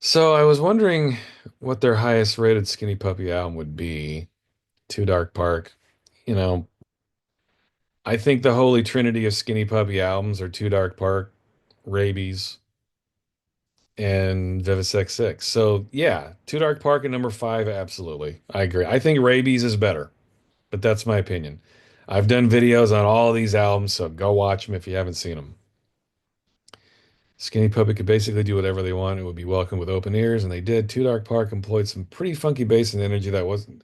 So I was wondering what their highest rated Skinny Puppy album would be. Too Dark Park. You know, I think the holy trinity of Skinny Puppy albums are Too Dark Park, Rabies, and Vivisex 6. So yeah, Too Dark Park at number five, absolutely. I agree. I think Rabies is better, but that's my opinion. I've done videos on all these albums, so go watch them if you haven't seen them. Skinny Puppy could basically do whatever they want. It would be welcomed with open ears, and they did. Too Dark Park employed some pretty funky bass and energy that wasn't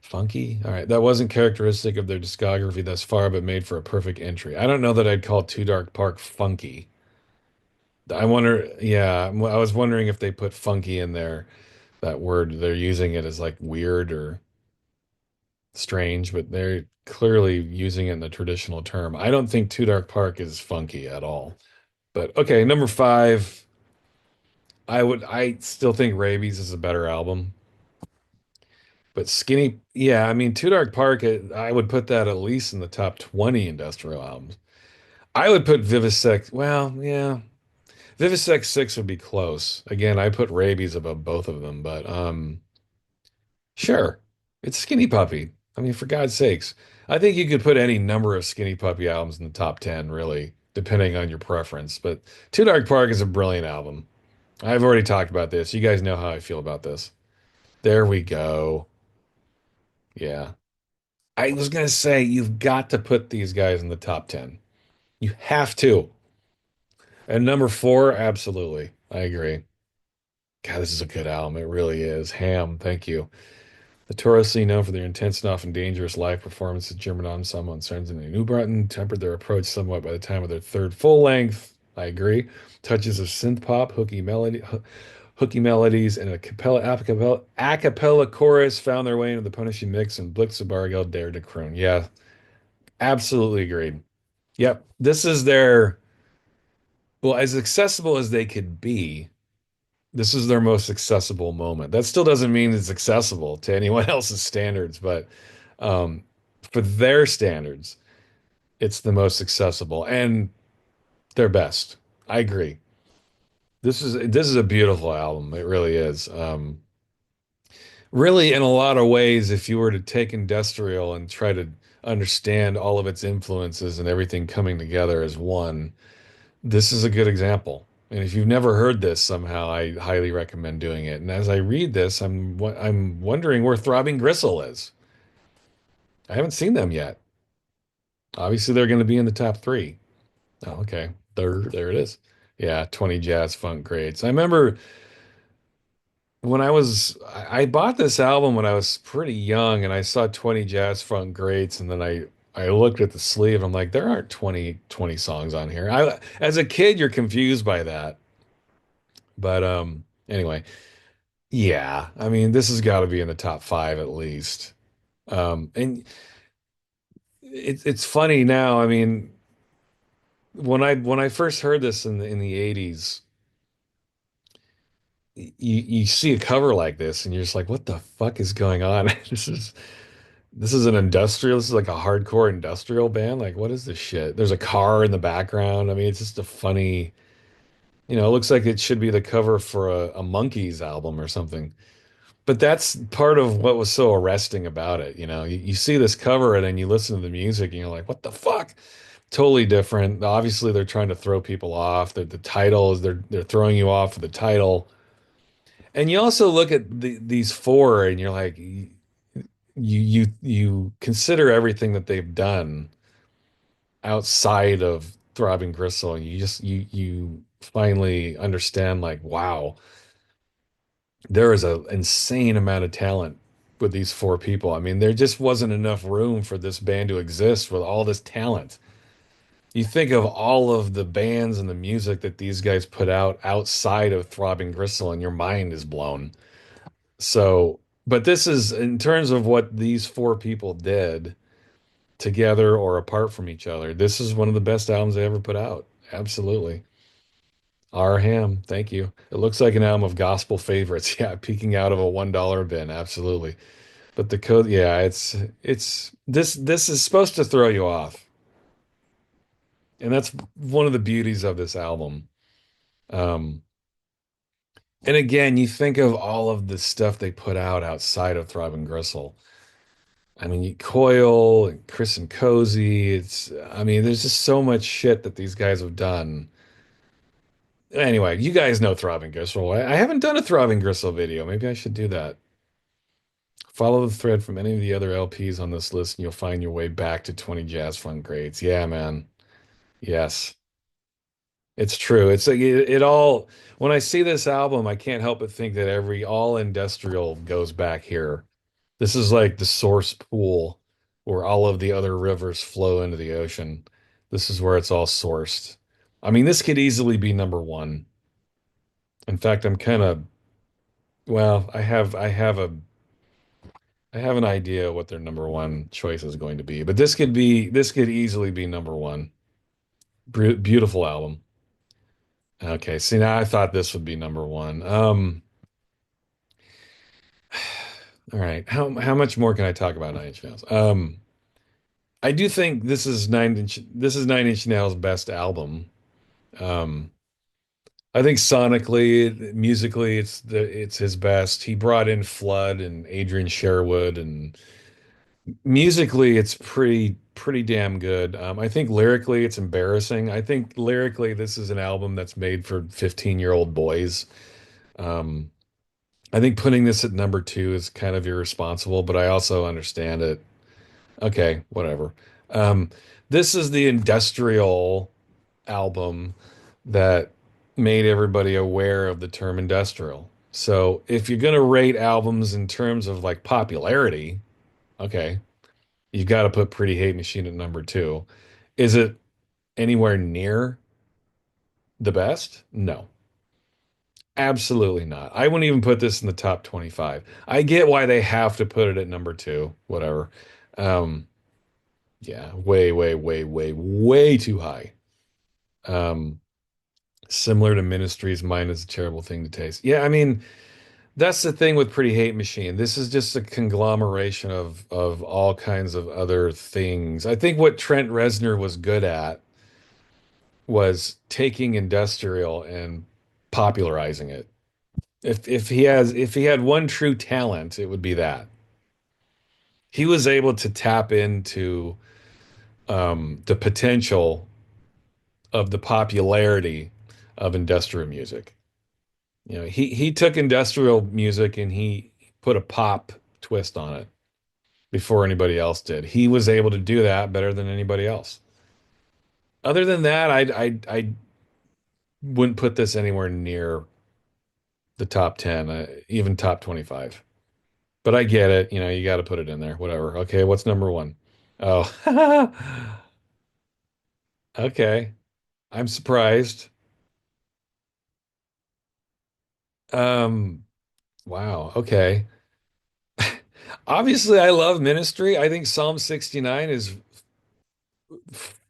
funky. All right, that wasn't characteristic of their discography thus far, but made for a perfect entry. I don't know that I'd call Too Dark Park funky. I wonder, yeah, I was wondering if they put funky in there, that word. They're using it as like weird or strange, but they're clearly using it in the traditional term. I don't think Too Dark Park is funky at all. But okay, number five, I still think Rabies is a better album. But Skinny, yeah, I mean, Too Dark Park, I would put that at least in the top 20 industrial albums. I would put Vivisex, well, yeah, Vivisex 6 would be close. Again, I put Rabies above both of them, but sure. It's Skinny Puppy. I mean, for God's sakes. I think you could put any number of Skinny Puppy albums in the top 10, really, depending on your preference. But Too Dark Park is a brilliant album. I've already talked about this. You guys know how I feel about this. There we go. Yeah. I was going to say, you've got to put these guys in the top 10. You have to. And number four, absolutely. I agree. God, this is a good album. It really is. Ham, thank you. Notoriously known for their intense and often dangerous live performances, German ensemble and Sons and Newbrotten tempered their approach somewhat by the time of their third full length. I agree. Touches of synth pop, hooky melodies, and a cappella chorus found their way into the punishing mix, and Blix of Bargeld dared to croon. Yeah, absolutely agreed. Yep, this is their well, as accessible as they could be. This is their most accessible moment. That still doesn't mean it's accessible to anyone else's standards, but um, for their standards, it's the most accessible and their best. I agree. This is a beautiful album. It really is. Really, in a lot of ways, if you were to take industrial and try to understand all of its influences and everything coming together as one, this is a good example. And if you've never heard this somehow, I highly recommend doing it. And as I read this, I'm wondering where Throbbing Gristle is. I haven't seen them yet. Obviously, they're going to be in the top three. Oh, okay. There it is. Yeah, 20 jazz funk greats. I remember when I bought this album when I was pretty young, and I saw 20 jazz funk greats, and then I looked at the sleeve, and I'm like, there aren't 20 songs on here. As a kid, you're confused by that. But anyway, yeah, I mean, this has got to be in the top five at least. And it's funny now. I mean, when I first heard this in the 80s, you see a cover like this, and you're just like, what the fuck is going on? This is an industrial. This is like a hardcore industrial band. Like, what is this shit? There's a car in the background. I mean, it's just a funny. It looks like it should be the cover for a Monkees album or something. But that's part of what was so arresting about it. You see this cover and then you listen to the music and you're like, what the fuck? Totally different. Obviously, they're trying to throw people off. The title is they're throwing you off with the title. And you also look at these four, and you're like, you consider everything that they've done outside of Throbbing Gristle, and you finally understand, like, wow, there is an insane amount of talent with these four people. I mean, there just wasn't enough room for this band to exist with all this talent. You think of all of the bands and the music that these guys put out outside of Throbbing Gristle, and your mind is blown. So, but this is in terms of what these four people did together or apart from each other. This is one of the best albums they ever put out. Absolutely. R. Ham, thank you. It looks like an album of gospel favorites. Yeah, peeking out of a $1 bin. Absolutely. But the code, yeah, it's this is supposed to throw you off. And that's one of the beauties of this album. Um, and again, you think of all of the stuff they put out outside of Throb and Gristle. I mean, Coil and Chris and Cozy. I mean, there's just so much shit that these guys have done. Anyway, you guys know Throbbing Gristle. I haven't done a Throbbing Gristle video. Maybe I should do that. Follow the thread from any of the other LPs on this list, and you'll find your way back to 20 Jazz Funk grades. Yeah, man. Yes, it's true. It's like it all. When I see this album, I can't help but think that every all industrial goes back here. This is like the source pool where all of the other rivers flow into the ocean. This is where it's all sourced. I mean, this could easily be number one. In fact, I'm kind of, well, I have an idea what their number one choice is going to be, but this could easily be number one. Beautiful album. Okay, see now I thought this would be number one. All right. How much more can I talk about Nine Inch Nails? I do think this is Nine Inch Nails' best album. Um, I think sonically, musically, it's his best. He brought in Flood and Adrian Sherwood, and musically, it's pretty damn good. I think lyrically, it's embarrassing. I think lyrically, this is an album that's made for 15-year-old boys. Um, I think putting this at number two is kind of irresponsible, but I also understand it. Okay, whatever. Um, this is the industrial album that made everybody aware of the term industrial. So if you're going to rate albums in terms of like popularity, okay, you've got to put Pretty Hate Machine at number two. Is it anywhere near the best? No, absolutely not. I wouldn't even put this in the top 25. I get why they have to put it at number two, whatever. Um, yeah, way too high. Um, Similar to Ministry's Mine is a Terrible Thing to Taste. Yeah, I mean, that's the thing with Pretty Hate Machine. This is just a conglomeration of all kinds of other things. I think what Trent Reznor was good at was taking industrial and popularizing it. If he had one true talent, it would be that. He was able to tap into the potential of the popularity of industrial music. You know, he took industrial music and he put a pop twist on it before anybody else did. He was able to do that better than anybody else. Other than that, I wouldn't put this anywhere near the top 10, even top 25. But I get it. You know, you got to put it in there. Whatever. Okay, what's number one? Oh, okay. I'm surprised. Um, wow. Okay. Obviously, I love Ministry. I think Psalm 69 is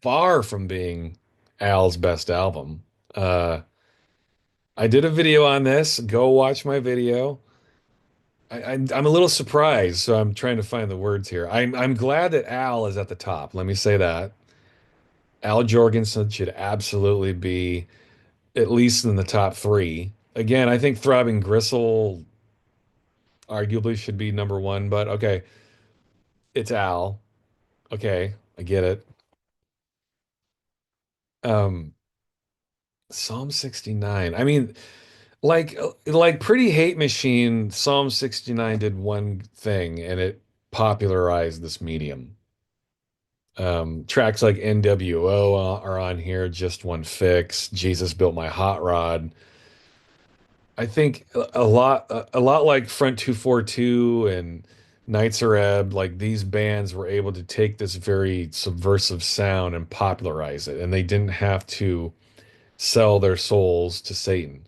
far from being Al's best album. Uh, I did a video on this. Go watch my video. I'm a little surprised, so I'm trying to find the words here. I'm glad that Al is at the top. Let me say that. Al Jorgensen should absolutely be at least in the top three. Again, I think Throbbing Gristle arguably should be number one, but okay, it's Al. Okay, I get it. Um, Psalm 69. I mean, like Pretty Hate Machine, Psalm 69 did one thing and it popularized this medium. Tracks like NWO are on here, Just One Fix, Jesus Built My Hot Rod. I think a lot like Front 242 and Nights are Ebb, like these bands were able to take this very subversive sound and popularize it, and they didn't have to sell their souls to Satan.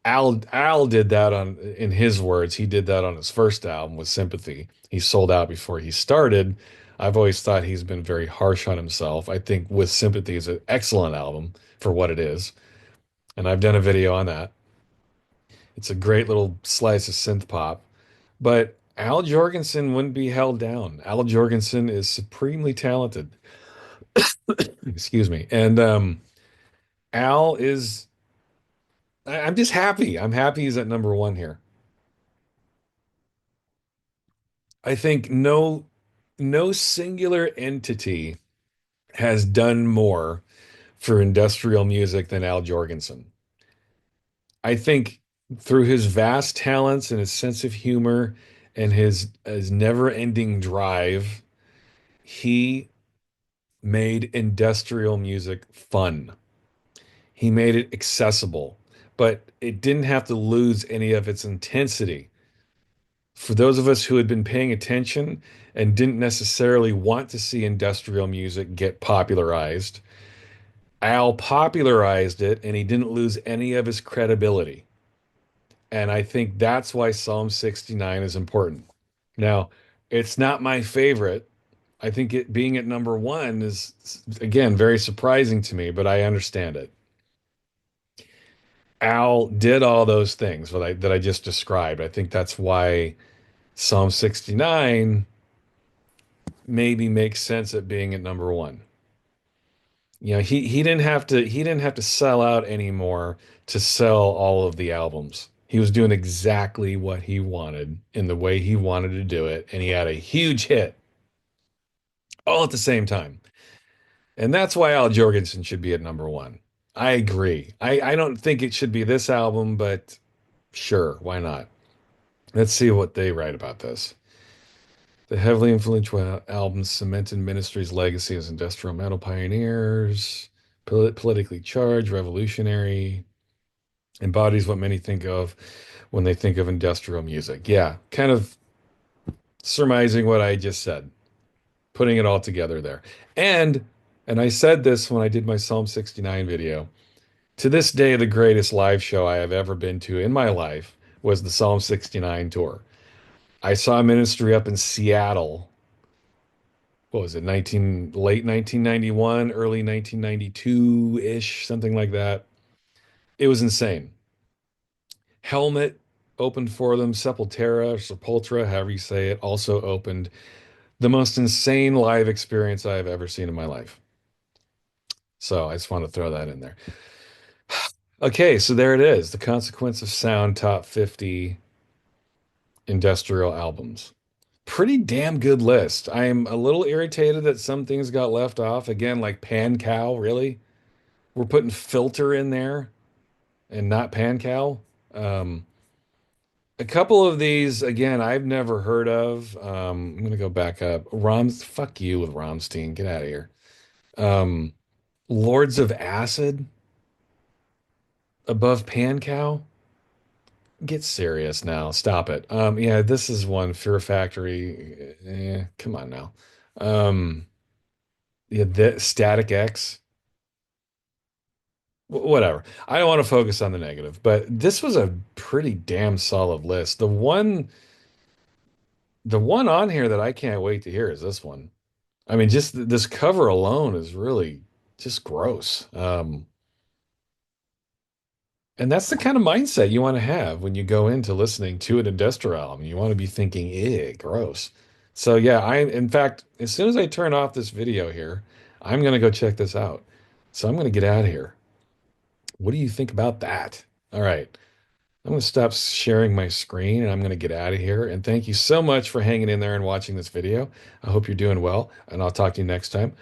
Al did that in his words, he did that on his first album with Sympathy. He sold out before he started. I've always thought he's been very harsh on himself. I think With Sympathy is an excellent album for what it is, and I've done a video on that. It's a great little slice of synth pop. But Al Jorgensen wouldn't be held down. Al Jorgensen is supremely talented. Excuse me. And Al is, I'm just happy. I'm happy he's at number one here. I think no singular entity has done more for industrial music than Al Jorgensen. I think through his vast talents and his sense of humor and his never-ending drive, he made industrial music fun. He made it accessible, but it didn't have to lose any of its intensity. For those of us who had been paying attention and didn't necessarily want to see industrial music get popularized, Al popularized it and he didn't lose any of his credibility. And I think that's why Psalm 69 is important. Now, it's not my favorite. I think it being at number one is, again, very surprising to me, but I understand it. Al did all those things that I just described. I think that's why Psalm 69 maybe makes sense at being at number one. He didn't have to sell out anymore to sell all of the albums. He was doing exactly what he wanted in the way he wanted to do it, and he had a huge hit all at the same time. And that's why Al Jorgensen should be at number one. I agree. I don't think it should be this album, but sure, why not? Let's see what they write about this. The heavily influential albums cemented Ministry's legacy as industrial metal pioneers, politically charged, revolutionary, embodies what many think of when they think of industrial music. Yeah, kind of surmising what I just said, putting it all together there. And and I said this when I did my Psalm 69 video. To this day, the greatest live show I have ever been to in my life was the Psalm 69 tour. I saw Ministry up in Seattle. What was it? 19 late 1991, early 1992-ish, something like that. It was insane. Helmet opened for them. Sepultura, or Sepultura, however you say it, also opened. The most insane live experience I have ever seen in my life. So I just want to throw that in there. Okay, so there it is. The Consequence of Sound Top 50 Industrial Albums. Pretty damn good list. I'm a little irritated that some things got left off. Again, like Pan Cow, really? We're putting Filter in there and not Pan Cow. Um, a couple of these, again, I've never heard of. I'm gonna go back up. Fuck you with Rammstein. Get out of here. Um, Lords of Acid above Pan Cow. Get serious now. Stop it. Yeah, this is one Fear Factory. Come on now. Yeah, the Static X. Whatever. I don't want to focus on the negative, but this was a pretty damn solid list. The one on here that I can't wait to hear is this one. I mean, just this cover alone is really just gross. And that's the kind of mindset you want to have when you go into listening to an industrial album. You want to be thinking, "Eh, gross." So yeah, in fact, as soon as I turn off this video here, I'm gonna go check this out. So I'm gonna get out of here. What do you think about that? All right. I'm going to stop sharing my screen and I'm going to get out of here. And thank you so much for hanging in there and watching this video. I hope you're doing well, and I'll talk to you next time.